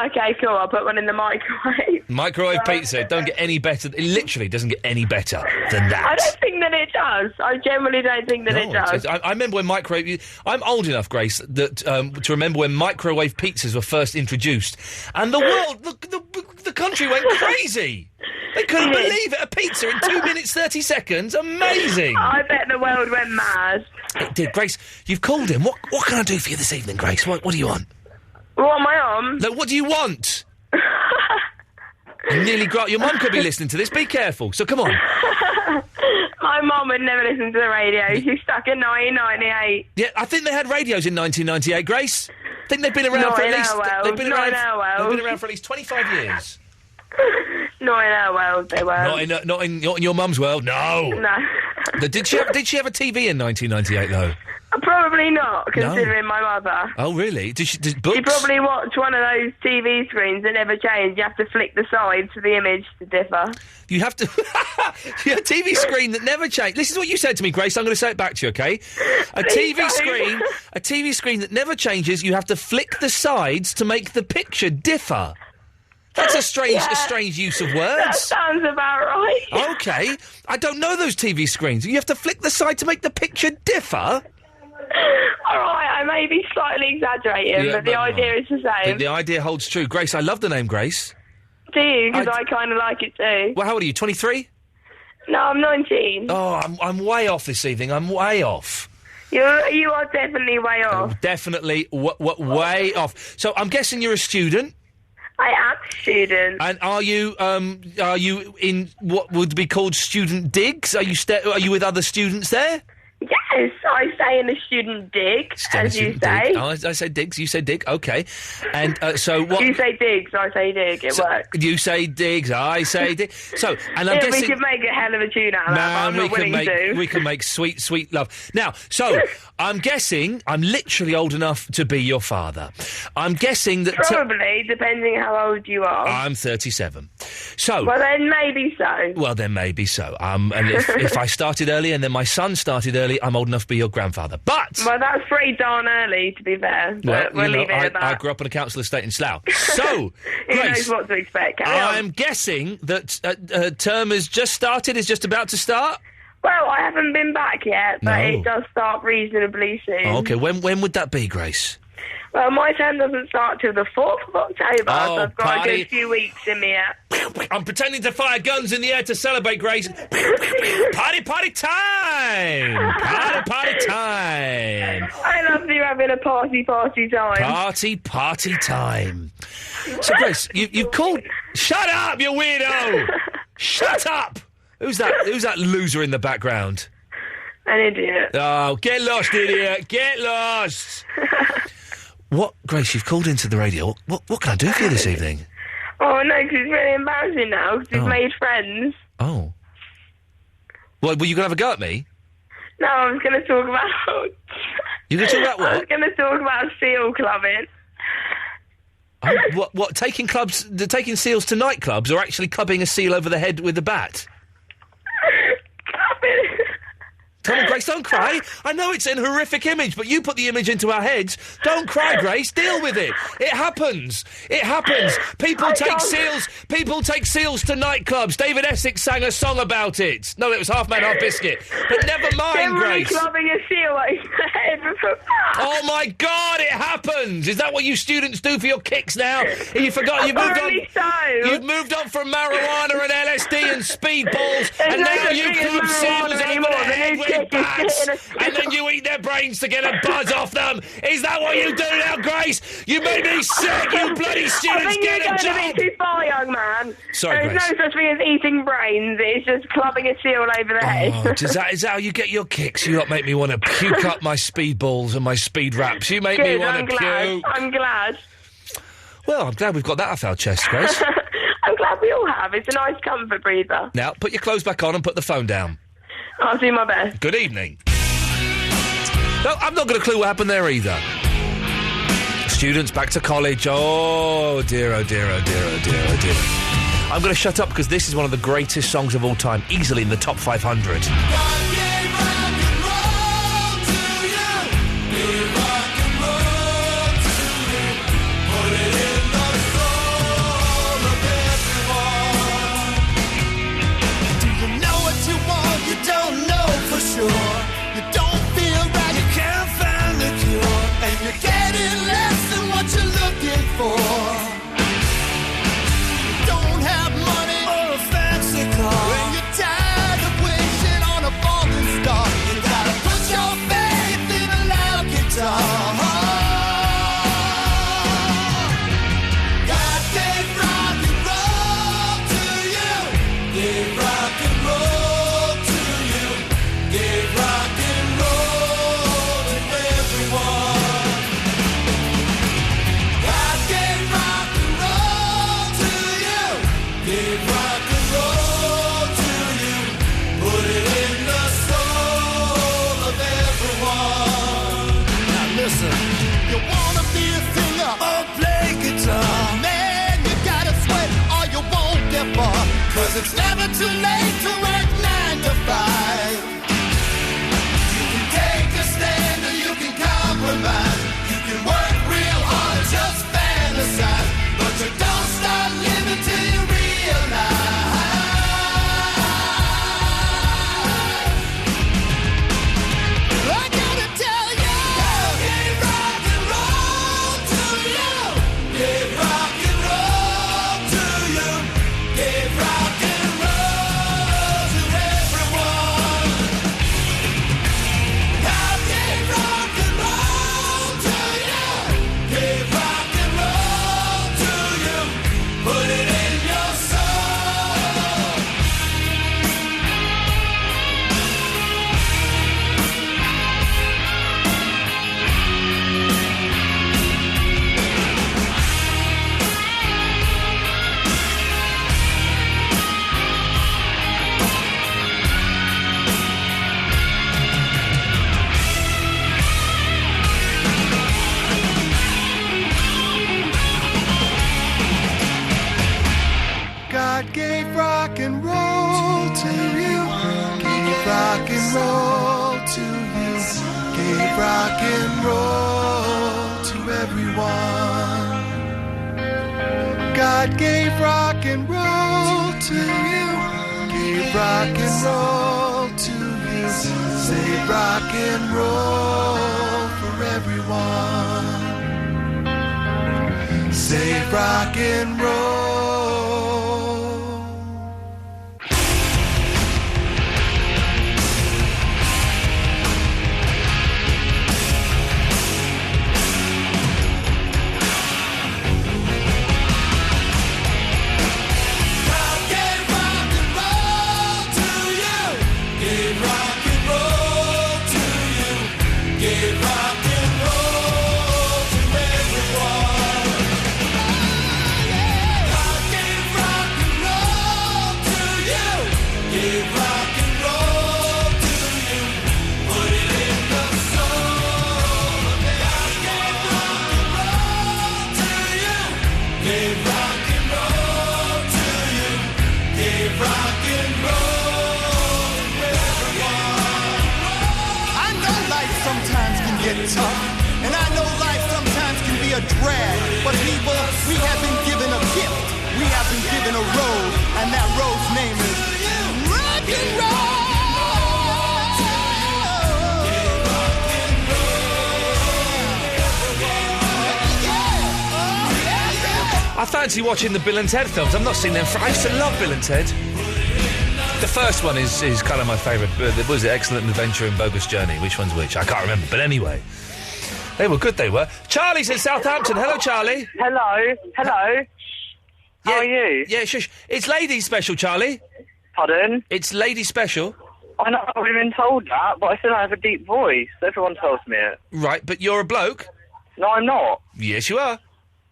Okay, cool. I'll put one in the microwave.
Microwave pizza. It don't get any better. It literally doesn't get any better than that.
I don't think that it does. I generally don't think that it does.
I remember when microwave... I'm old enough, Grace, that to remember when microwave pizzas were first introduced. And the world, the country went crazy. They couldn't believe it. A pizza in 2 minutes, 30 seconds. Amazing.
I bet the world went mad.
It did. Grace, you've called him. What can I do for you this evening, Grace? What do you want?
What am I on?
No, what do you want? Your mum could be listening to this. Be careful. So come on.
My mum would never listen to the radio. She's stuck in 1998.
Yeah, I think they had radios in 1998, Grace. I think they've been around for at least... They've been around for at least 25 years.
Not in our world, they were.
Not in your mum's world, no.
No.
Did she have a TV in 1998, though?
Probably not, considering my mother.
Oh, really? Did books?
She probably watched one of those TV screens that never change. You have to flick the sides for the image to differ.
You have to... You have a TV screen that never changed. This is what you said to me, Grace. I'm going to say it back to you, OK? A TV screen that never changes, you have to flick the sides to make the picture differ. That's a strange use of words.
That sounds about right.
OK. I don't know those TV screens. You have to flick the side to make the picture differ?
All right, I may be slightly exaggerating, but the idea is the same.
The idea holds true. Grace, I love the name Grace.
Do you? Because I kind of like it too.
Well, how old are you, 23?
No, I'm 19.
Oh, I'm way off this evening. I'm way off.
You are definitely way off.
Oh, definitely way off. So I'm guessing you're a student?
I am a student.
And are you in what would be called student digs? Are you with other students there?
Yes, I stay in the student dig, as you say.
Oh, I say digs, you say dig, OK. And so what...
You say digs, I say dig, it works.
You say digs, I say dig. So, and I'm guessing...
we could make a hell of a tune out of that, but I'm not willing to.
We can make sweet, sweet love. Now, so, I'm guessing I'm literally old enough to be your father. I'm guessing that...
Probably, depending how old you are.
I'm 37. So...
Well, then maybe so.
Well, then maybe so. And if I started early and then my son started early, I'm old enough to be your grandfather. But...
Well, that's pretty darn early, to be fair. But we'll leave it at that.
I grew up on a council estate in Slough. So,
Who
Grace,
knows what to expect?
I'm guessing that term has just started, is just about to start?
Well, I haven't been back yet, but it does start reasonably soon.
Oh, OK, when would that be, Grace?
Well, my term doesn't start till the 4th of October, so I've got a good few weeks in me yet.
I'm pretending to fire guns in the air to celebrate, Grace. Party time! Party time!
I love you having a party time.
Party time. So, Grace, you've called... Shut up, you weirdo! Shut up! Who's that loser in the background?
An idiot.
Oh, get lost, idiot! Get lost! What, Grace, you've called into the radio. What can I do for you this evening?
Oh, no, because it's really embarrassing now, because we've made friends.
Oh. Well, were you going to have a go at me?
No, I was going to talk about...
You going to talk about what?
I was going to talk about seal clubbing.
What, taking seals to nightclubs, or actually clubbing a seal over the head with a bat? Come on, Grace, don't cry. I know it's an horrific image, but you put the image into our heads. Don't cry, Grace. Deal with it. It happens. It happens. People take seals to nightclubs. David Essex sang a song about it. No, it was Half Man, Half Biscuit. But never mind, Grace.
Clubbing a seal over the head.
Oh, my God, it happens. Is that what you students do for your kicks now? You forgot you've moved on. You've moved on from marijuana and LSD and speedballs, and now you club seals over the head with bats, and then you eat their brains to get a buzz off them. Is that what you do now, Grace? You made me sick, you bloody students. Get a job.
I think you're going a bit too far, young man.
Sorry,
There's
Grace.
no such thing as eating brains. It's just clubbing a seal over the head.
Is that how you get your kicks? You lot make me want to puke up my speedballs and my speed raps. You make me want to puke.
I'm glad.
Well, I'm glad we've got that off our chest, Grace.
I'm glad we all have. It's a nice comfort breather.
Now, put your clothes back on and put the phone down.
I'll do my best.
Good evening. No, I've not got a clue what happened there either. Students back to college. Oh, dear, oh, dear, oh, dear, oh, dear, oh, dear. I'm going to shut up because this is one of the greatest songs of all time, easily in the top 500.
Sure, you don't feel right, you can't find the cure, and you're getting less than what you're looking for. You don't have money or a fancy car, and you're tired of wishing on a falling star. You gotta put your faith in a loud guitar. God gave rock and roll to you, gave rock and roll to you. Gave rock and roll to everyone. God gave rock and roll to you. Gave rock and roll to you. Put it in the soul of everyone. Now listen, you wanna be a singer or play guitar? Man, you gotta sweat or you won't get far. 'Cause it's never too late to work 9 to 5. Take a stand or you can compromise. You can work real hard, just fantasize. But you don't start living till you realize. I gotta tell you, gave rock and roll to you. Gave rock and roll to you. Gave rock and roll to everyone. God gave rock and roll to you. Gave rock and roll to you. Put it in your soul. God gave rock and roll to you. Gave rock and roll to you. Gave rock and roll to everyone. God gave rock and roll to you. Gave rock and roll to you. Save rock and roll for everyone. Save rock and roll.
But people, we have been given a gift. We have been given a road, and that road's name is rock and roll.
I fancy watching the Bill and Ted films. I've not seen them. I used to love Bill and Ted. The first one is kind of my favourite. Was it Excellent Adventure and Bogus Journey? Which one's which? I can't remember. But anyway, they were good, they were. Charlie's in Southampton. Hello, Charlie.
Hello. How are you?
Yeah, shush. It's Ladies Special, Charlie.
Pardon?
It's Ladies Special.
I know I've been told that, but I still have a deep voice. Everyone tells me it.
Right, but you're a bloke?
No, I'm not.
Yes, you are.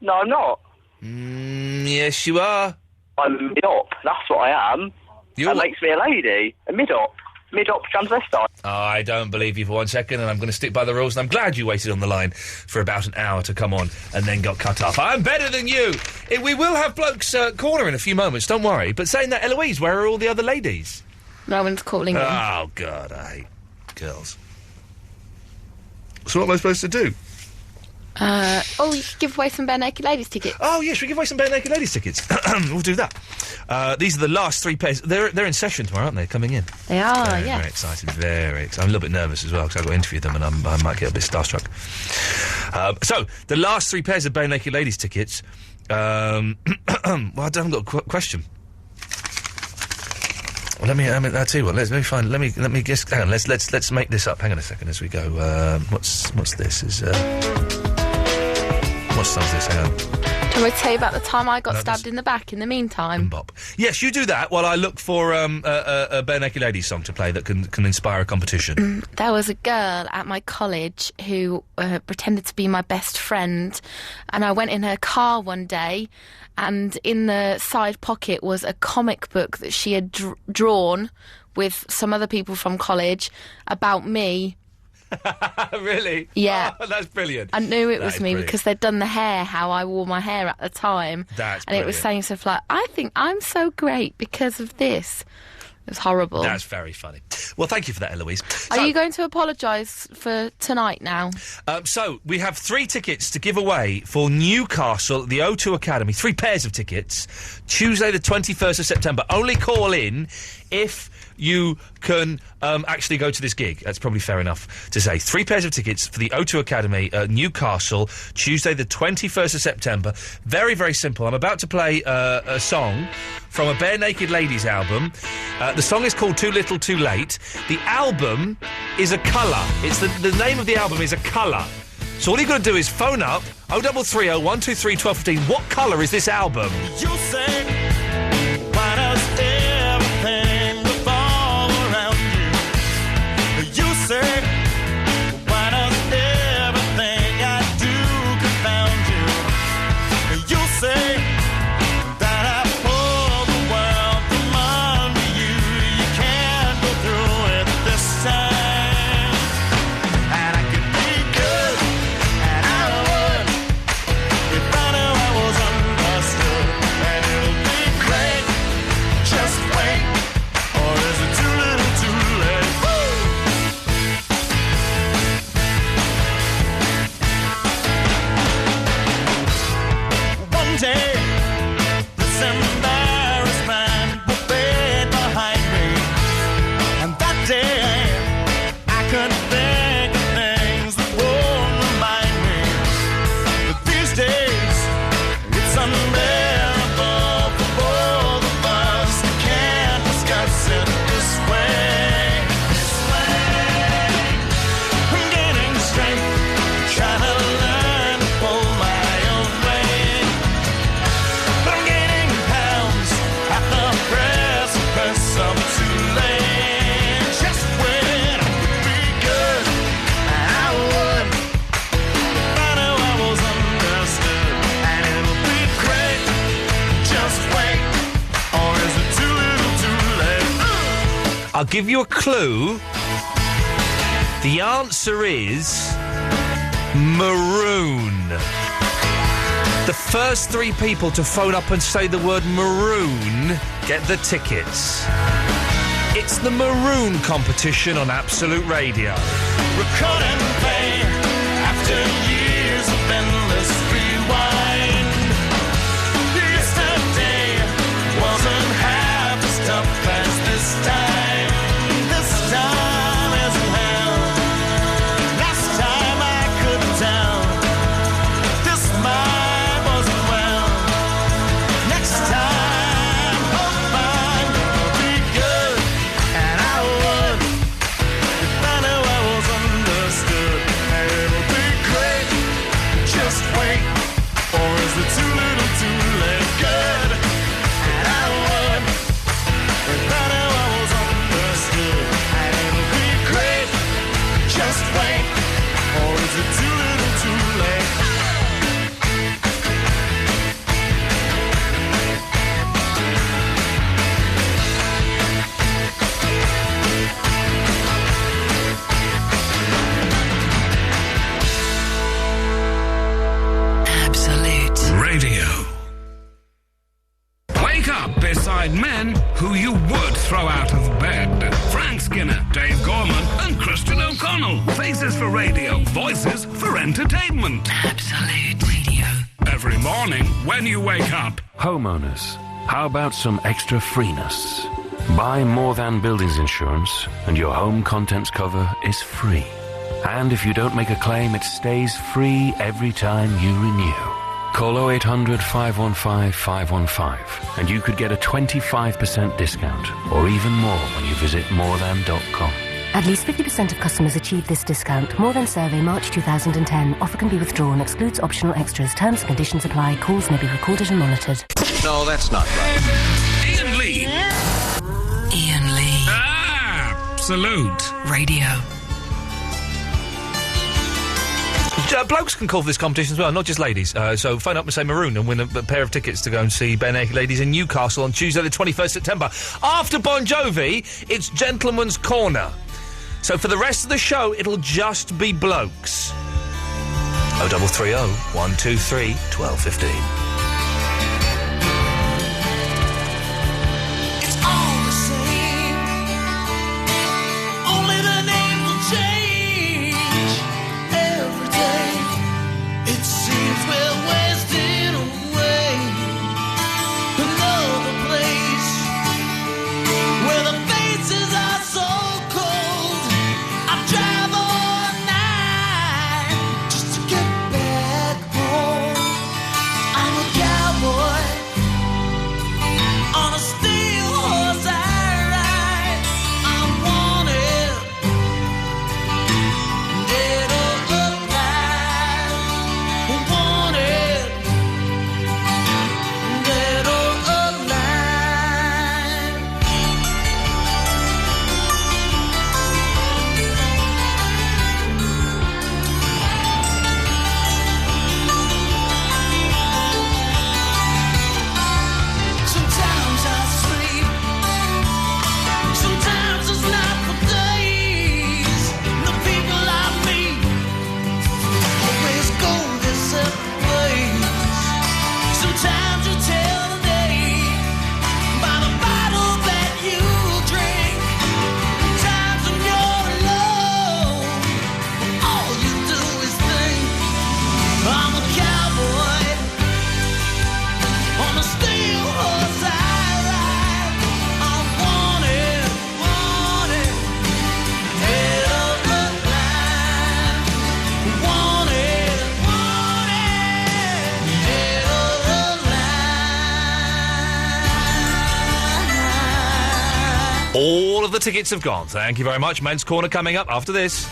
No, I'm not.
Yes, you are.
I'm mid-op. That's what I am. That makes me a lady. A mid-op. Mid-op transvestite.
I don't believe you for 1 second, and I'm going to stick by the rules, and I'm glad you waited on the line for about an hour to come on and then got cut off. I'm better than you! We will have Bloke's Corner in a few moments, don't worry. But saying that, Eloise, where are all the other ladies?
No one's calling in.
Oh, God, I hate girls. So what am I supposed to do?
You could give away some Bare Naked Ladies tickets.
Oh, yes, we give away some Bare Naked Ladies tickets. We'll do that. These are the last 3 pairs. They're in session tomorrow, aren't they, coming in?
They are,
Very excited, very excited. I'm a little bit nervous as well, because I've got to interview them, and I might get a bit starstruck. So, the last 3 pairs of Bare Naked Ladies tickets... well, I haven't got a question. Well, I'll tell you what, let me guess, hang on, let's make this up. Hang on a second as we go. What's this? What song's this? Hang on.
Do you want me to tell you about the time I got stabbed in the back in the meantime?
Bop. Yes, you do that while I look for a Bare Naked Ladies song to play that can inspire a competition.
There was a girl at my college who pretended to be my best friend, and I went in her car one day, and in the side pocket was a comic book that she had drawn with some other people from college about me.
Really?
Yeah.
Oh, that's brilliant.
I knew it was me
brilliant.
Because they'd done the hair, how I wore my hair at the time.
That's
And it was saying stuff like, I think I'm so great because of this. It was horrible.
That's very funny. Well, thank you for that, Eloise.
Are you going to apologise for tonight now?
So, we have 3 tickets to give away for Newcastle at the O2 Academy. 3 pairs of tickets. Tuesday the 21st of September. Only call in if you can actually go to this gig. That's probably fair enough to say. 3 pairs of tickets for the O2 Academy at Newcastle, Tuesday the 21st of September. Very, very simple. I'm about to play a song from a Bare Naked Ladies album. The song is called Too Little Too Late. The album is a colour. It's the name of the album is a colour. So all you've got to do is phone up 0330 123 1215. What colour is this album?
You say, why does everything revolve around you? You say, why does everything I do confound you? You say that I pull the world from under you. You can't go through it this time. And I could be good, and I would, if I knew I was understood. And it'll be great, just wait, or is it too little too late? One day, this embarrassment will fade behind me, and that day I could think of things that won't remind me. But these days, it's unbearable for both of us. We can't discuss it this way. I'm gaining strength, trying to learn to pull my own weight. But I'm gaining pounds at the precipice of too late. Just when I could be good, and I would, if I knew I was understood. And it'll be great, just wait, or is it too little too late?
I'll give you a clue. The answer is maroon. The first 3 people to phone up and say the word maroon get the tickets. It's the Maroon competition on Absolute Radio.
Recording pain after years of endless rewind.
who you would throw out of bed. Frank Skinner, Dave Gorman and Kristen O'Connell. Faces for radio, voices for entertainment.
Absolute Radio.
Every morning when you wake up.
Homeowners, how about some extra freeness? Buy More Than Buildings Insurance and your home contents cover is free. And if you don't make a claim, it stays free every time you renew. Call 0800 515 515 and you could get a 25% discount or even more when you visit morethan.com.
At least 50% of customers achieve this discount. More Than survey, March 2010. Offer can be withdrawn. Excludes optional extras. Terms and conditions apply. Calls may be recorded and monitored.
No, that's not right.
Iain Lee.
Iain Lee.
Absolute
Radio.
Blokes can call for this competition as well, not just ladies. So phone up and say Maroon and win a pair of tickets to go and see Bare Naked Ladies in Newcastle on Tuesday the 21st September. After Bon Jovi, it's Gentleman's Corner. So for the rest of the show, it'll just be blokes. 0330 123 1215.
It's all the same. Only the name will change every day. It seems we're wasting away. Another place where the faces are so cold. I drive all night just to get back home. I'm a cowboy on a steel horse I ride. I'm wanted, dead or alive. Wanted, dead or alive. Sometimes I sleep, sometimes it's not for days. The people I meet always go their separate ways. Sometimes you tell the day by the bottle that you drink. Times when you're alone, all you do is think. I'm a cowboy on a steel horse I ride. I'm wanted, wanted, dead or alive. Wanted, wanted, dead or alive.
All of the tickets have gone. Thank you very much. Men's Corner coming up after this.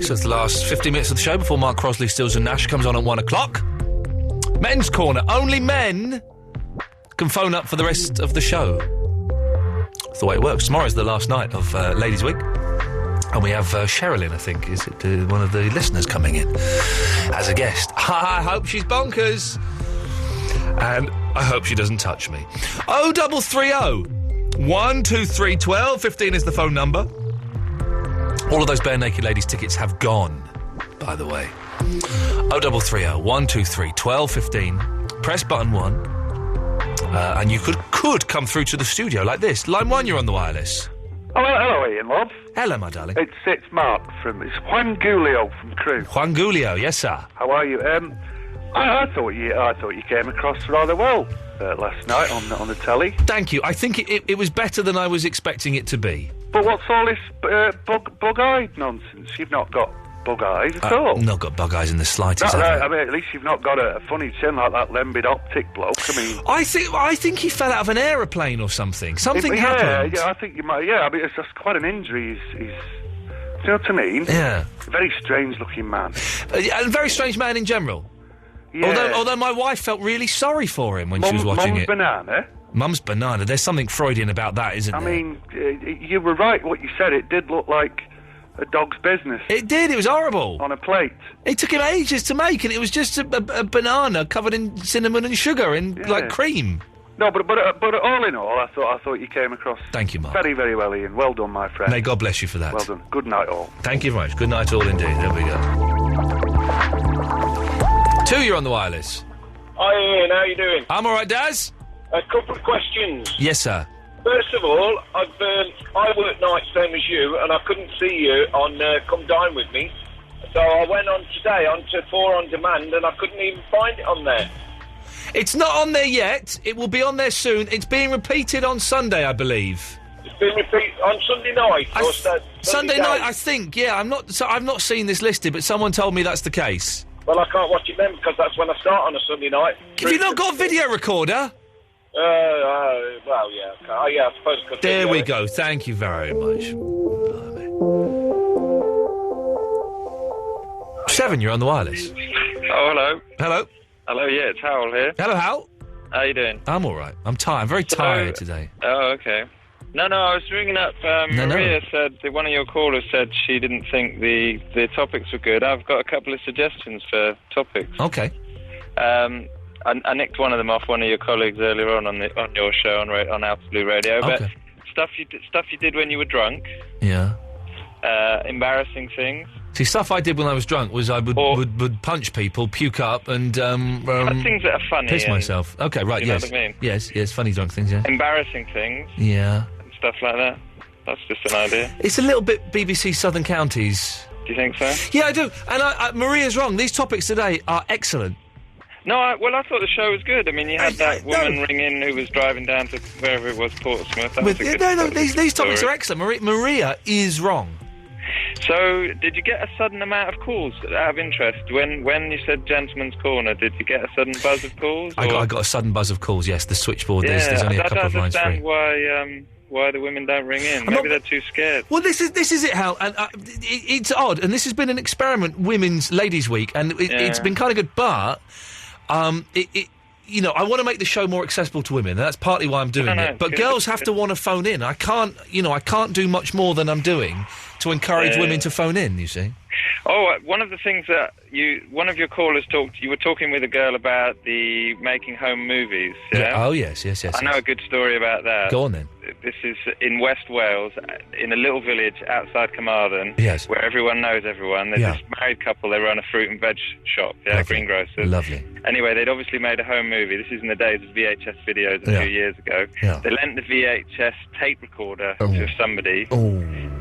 So it's the last 15 minutes of the show before Mark Crosley, Stills and Nash comes on at 1 o'clock. Men's Corner. Only men can phone up for the rest of the show. That's the way it works. Tomorrow's the last night of Ladies' Week. And we have Sherilyn, I think, is it one of the listeners coming in as a guest. I hope she's bonkers. And I hope she doesn't touch me. 0330 123 12 15 is the phone number. All of those Bare Naked Ladies tickets have gone, by the way. 0330 123 12 15. Press button 1. And you could come through to the studio like this. Line 1, you're on the wireless.
Oh, hello, Ian, love.
Hello, my darling.
It's Mark it's Juan Gulio from Crew.
Juan Gulio, yes, sir.
How are you? I thought you came across rather well last night on the telly.
Thank you. I think it was better than I was expecting it to be.
But what's all this bug-eyed nonsense? You've not got bug eyes at all.
Not got bug eyes in the slightest.
I mean, at least you've not got a funny chin like that lembid optic bloke. I mean,
I think he fell out of an aeroplane or something. Something happened.
Yeah, I think you might. Yeah, I mean, it's just quite an injury. He's do you know what I mean?
Yeah.
Very strange-looking man.
A very strange man in general.
Yeah.
Although my wife felt really sorry for him when she was watching it. Mum's banana. There's something Freudian about that, isn't there?
I mean, you were right what you said. It did look like a dog's business.
It did. It was horrible.
On a plate.
It took him ages to make, and it was just a banana covered in cinnamon and sugar and like cream.
No, but all in all, I thought you came across.
Thank you, Mark.
Very, very well, Ian. Well done, my friend.
May God bless you for that.
Well done. Good night, all.
Thank you very much. Good night, all indeed. There we go. 2, you're on the wireless.
Hi, Ian. How you doing?
I'm all right, Daz.
A couple of questions.
Yes, sir.
First of all, I work nights same as you, and I couldn't see you on Come Dine With Me. So I went on today onto 4 On Demand, and I couldn't even find it on there.
It's not on there yet. It will be on there soon. It's being repeated on Sunday, I believe.
It's been repeated on Sunday night.
Sunday night, I think. Yeah, I've not seen this listed, but someone told me that's the case.
Well, I can't watch it then because that's when I start on a Sunday night.
Have you not got a video recorder?
Well, yeah. I suppose.
There we go. Thank you very much. 7, you're on the wireless.
Oh, hello.
Hello.
Hello, yeah, it's Howell here.
Hello, Hal.
How you doing?
I'm all right. I'm tired. I'm very tired today.
Oh, okay. No, I was ringing up. Maria said that one of your callers said she didn't think the topics were good. I've got a couple of suggestions for topics.
Okay.
I nicked one of them off one of your colleagues earlier on your show on Absolute Radio.
Okay.
But stuff you did when you were drunk.
Yeah.
Embarrassing things.
See, stuff I did when I was drunk was I would punch people, puke up, and
things that are funny.
Piss myself. Okay, right.
You know
Yes.
what I mean?
Yes. Funny drunk things. Yeah.
Embarrassing things.
Yeah.
And stuff like that. That's just an idea.
It's a little bit BBC Southern Counties.
Do you think so?
Yeah, I do. And Maria's wrong. These topics today are excellent.
No, I thought the show was good. I mean, you had that woman ring in who was driving down to wherever it was, Portsmouth. That was a good
these topics
story.
are excellent. Maria is wrong.
So, did you get a sudden amount of calls out of interest? When you said Gentleman's Corner, did you get a sudden buzz of calls?
I got a sudden buzz of calls, yes. The switchboard, there's only a couple of lines free.
I don't understand why the women don't ring in. Maybe they're too scared.
Well, this is it, Hal. And it's odd, and this has been an experiment, Ladies' Week, and it's been kind of good, but I want to make the show more accessible to women, and that's partly why I'm doing it. But girls have to want to phone in. I can't do much more than I'm doing to encourage women to phone in, you see.
Oh, one of the things that one of your callers you were talking with a girl about the making home movies, yeah?
Oh, yes.
I know a good story about that.
Go on, then.
This is in West Wales, in a little village outside Carmarthen, where everyone knows everyone. There's this married couple, they run a fruit and veg shop, greengrocers.
Lovely.
Anyway, they'd obviously made a home movie. This is in the days of VHS videos a few years ago.
Yeah.
They lent the VHS tape recorder to somebody,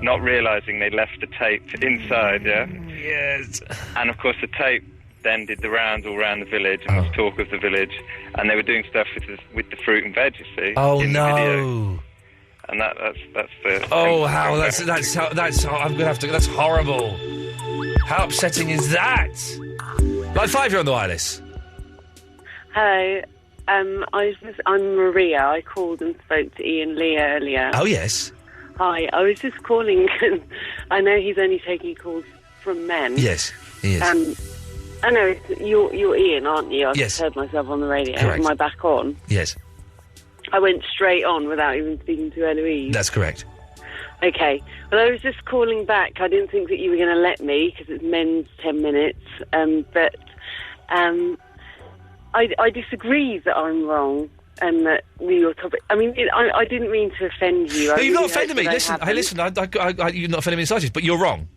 not realising they'd left the tape inside,
Yes.
And of course the tape then did the rounds all around the village and was talk of the village, and they were doing stuff with the fruit and veg, you see.
Oh,
in
no.
the video. And that's the...
Oh, Hal, that's I'm gonna have to... That's horrible. How upsetting is that? Line 5, you're on the wireless.
Hello. I'm Maria. I called and spoke to Iain Lee earlier.
Oh, yes.
Hi. I was just calling, and I know he's only taking calls from men.
Yes, he is.
I know, you're Iain, aren't you? I've
Yes.
just heard myself on the radio.
Correct.
Am I back on?
Yes,
I went straight on without even speaking to Eloise.
that's correct.
Okay. Well, I was just calling back. I didn't think that you were going to let me, because it's men's 10 minutes. But I disagree that I'm wrong and that your topic... I mean, I didn't mean to offend you.
No,
I
you've not
really
offended
hope
me.
that
Listen,
I
hey, listen, you've not offended me in the slightest, but you're wrong.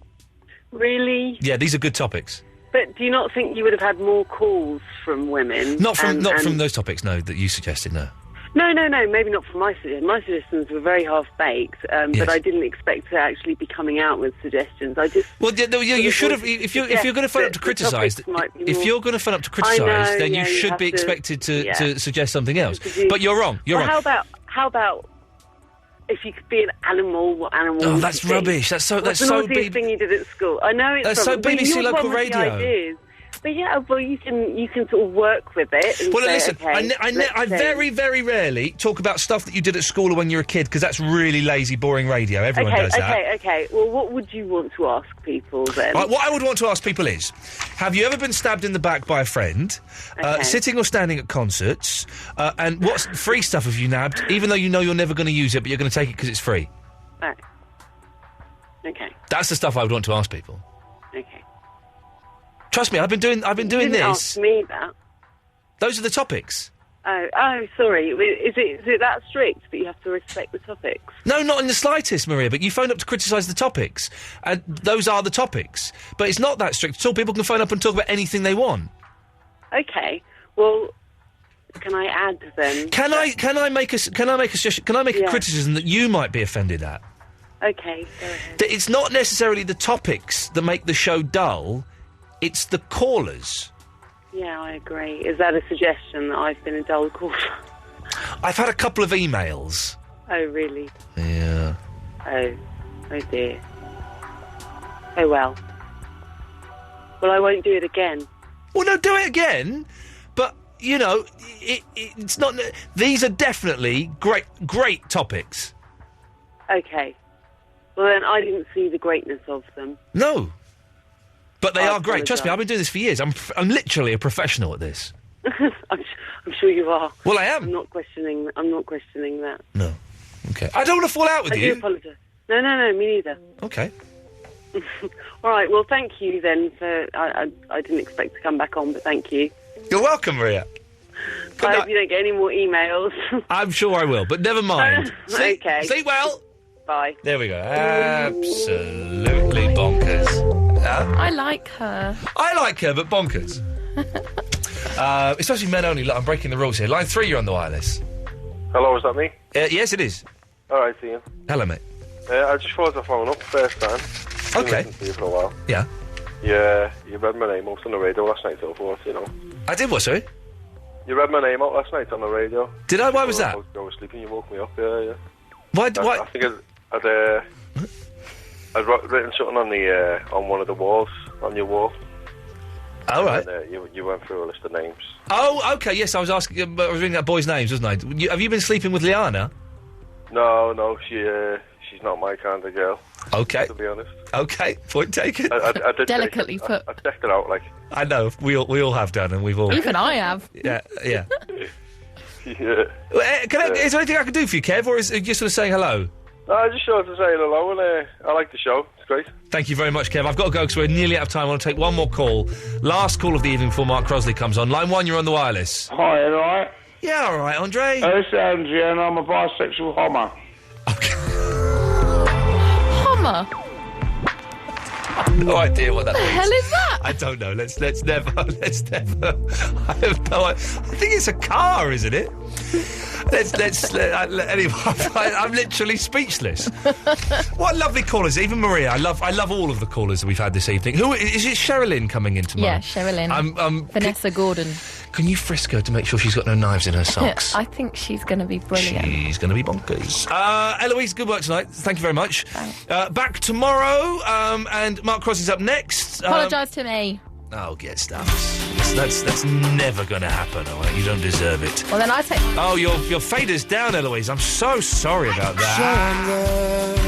Really?
Yeah, these are good topics.
But do you not think you would have had more calls from women?
Not from those topics, no, that you suggested, no.
No, maybe not from my suggestions. My suggestions were very half-baked, but I didn't expect to actually be coming out with suggestions. I just...
Well, you should have... If you're going to phone up to criticise... If you're going to phone up to criticise, then you should be expected to suggest something else. But you're wrong, you're wrong.
How about if you could be an animal, what animal would
that's
you be?
rubbish. That's so
What's the naughtiest thing you did at school? I know it's
That's so
rubbish,
BBC
but you're
local
one with the
radio.
ideas. But yeah, well, you can sort of work with it. And
Well,
say,
listen,
okay,
I very, very rarely talk about stuff that you did at school or when you were a kid, because that's really lazy, boring radio. Everyone does that.
Okay. Well, what would you want to ask people then?
Right, what I would want to ask people is, have you ever been stabbed in the back by a friend, sitting or standing at concerts, and what free stuff have you nabbed, even though you know you're never going to use it, but you're going to take it because it's free?
Right. Okay.
That's the stuff I would want to ask people.
Okay.
Trust me, I've been doing
You
this.
didn't ask me that.
Those are the topics.
Oh, sorry. Is it that strict that you have to respect the topics?
No, not in the slightest, Maria, but you phone up to criticise the topics, and those are the topics. But it's not that strict at all. People can phone up and talk about anything they want.
Okay. Well, can I add then?
Can I make a suggestion? Can I make a criticism that you might be offended at?
Okay, go ahead.
That it's not necessarily the topics that make the show dull, it's the callers.
Yeah, I agree. Is that a suggestion that I've been a dull caller?
I've had a couple of emails.
Oh, really?
Yeah.
Oh dear. Oh, well. Well, I won't do it again.
Well, no, do it again, but, you know, it's not... These are definitely great topics.
Okay. Well, then I didn't see the greatness of them.
No. But they
I
are great. Trust me,
apologise.
I've been doing this for years. I'm literally a professional at this.
I'm sure you are.
Well, I am.
I'm not questioning that.
No. Okay. I don't want to fall out with
I
you.
do apologise. No, me neither.
Okay.
All right, well, thank you then for... I didn't expect to come back on, but thank you.
You're welcome, Maria.
I hope you don't get any more emails.
I'm sure I will, but never mind.
Okay.
Sleep well.
Bye.
There we go. Absolutely bonkers.
I like her.
I like her, but bonkers. Especially men only. Look, I'm breaking the rules here. Line 3, you're on the wireless.
Hello, is that me?
Yes, it is.
All right, Ian.
Hello, mate.
I just thought I'd phone up first time.
Okay.
Been listening to you for a while.
Yeah.
Yeah, you read my name out on the radio last night, I thought, you know.
I did what, sorry?
You read my name out last night on the radio.
Did I? Why was that?
I was sleeping, you woke me up, yeah.
Why?
I think I'd written something on the on one of the walls, on your wall.
All right.
And, you went through a list of names.
Oh, okay, yes, I was asking... I was reading that boy's names, wasn't I? Have you been sleeping with Liana?
No, she's not my kind of girl.
Okay.
To be honest.
Okay, point taken.
I did
Delicately put.
I decked her out, like...
I know, we all have done, and we've all...
Even I have.
Yeah.
Yeah.
Is there anything I can do for you, Kev, or is it just sort of saying hello?
No, I just wanted to say hello, and I like the show. It's great.
Thank you very much, Kev. I've got to go because we're nearly out of time. I want to take one more call. Last call of the evening before Mark Crosley comes on. Line 1, you're on the wireless.
Hi, all right?
Yeah, all right, Andre.
It's Angie, and I'm a bisexual homo.
Homer?
No idea what that
What the
means.
hell is that?
I don't know. Let's never. I have no idea. I think it's a car, isn't it? Anyway, I'm literally speechless. What lovely callers. Even Maria. I love all of the callers that we've had this evening. Who is it? Sherilyn coming in tomorrow?
Yeah, Sherilyn. Vanessa Gordon.
Can you frisk her to make sure she's got no knives in her socks?
I think she's going to be brilliant.
She's going to be bonkers. Eloise, good work tonight. Thank you very much. Back tomorrow, and Mark Cross is up next.
Apologise to me.
Oh, get stuff. That's never going to happen, all right? You don't deserve it.
Well, then I take...
Oh, your fader's down, Eloise. I'm so sorry about that.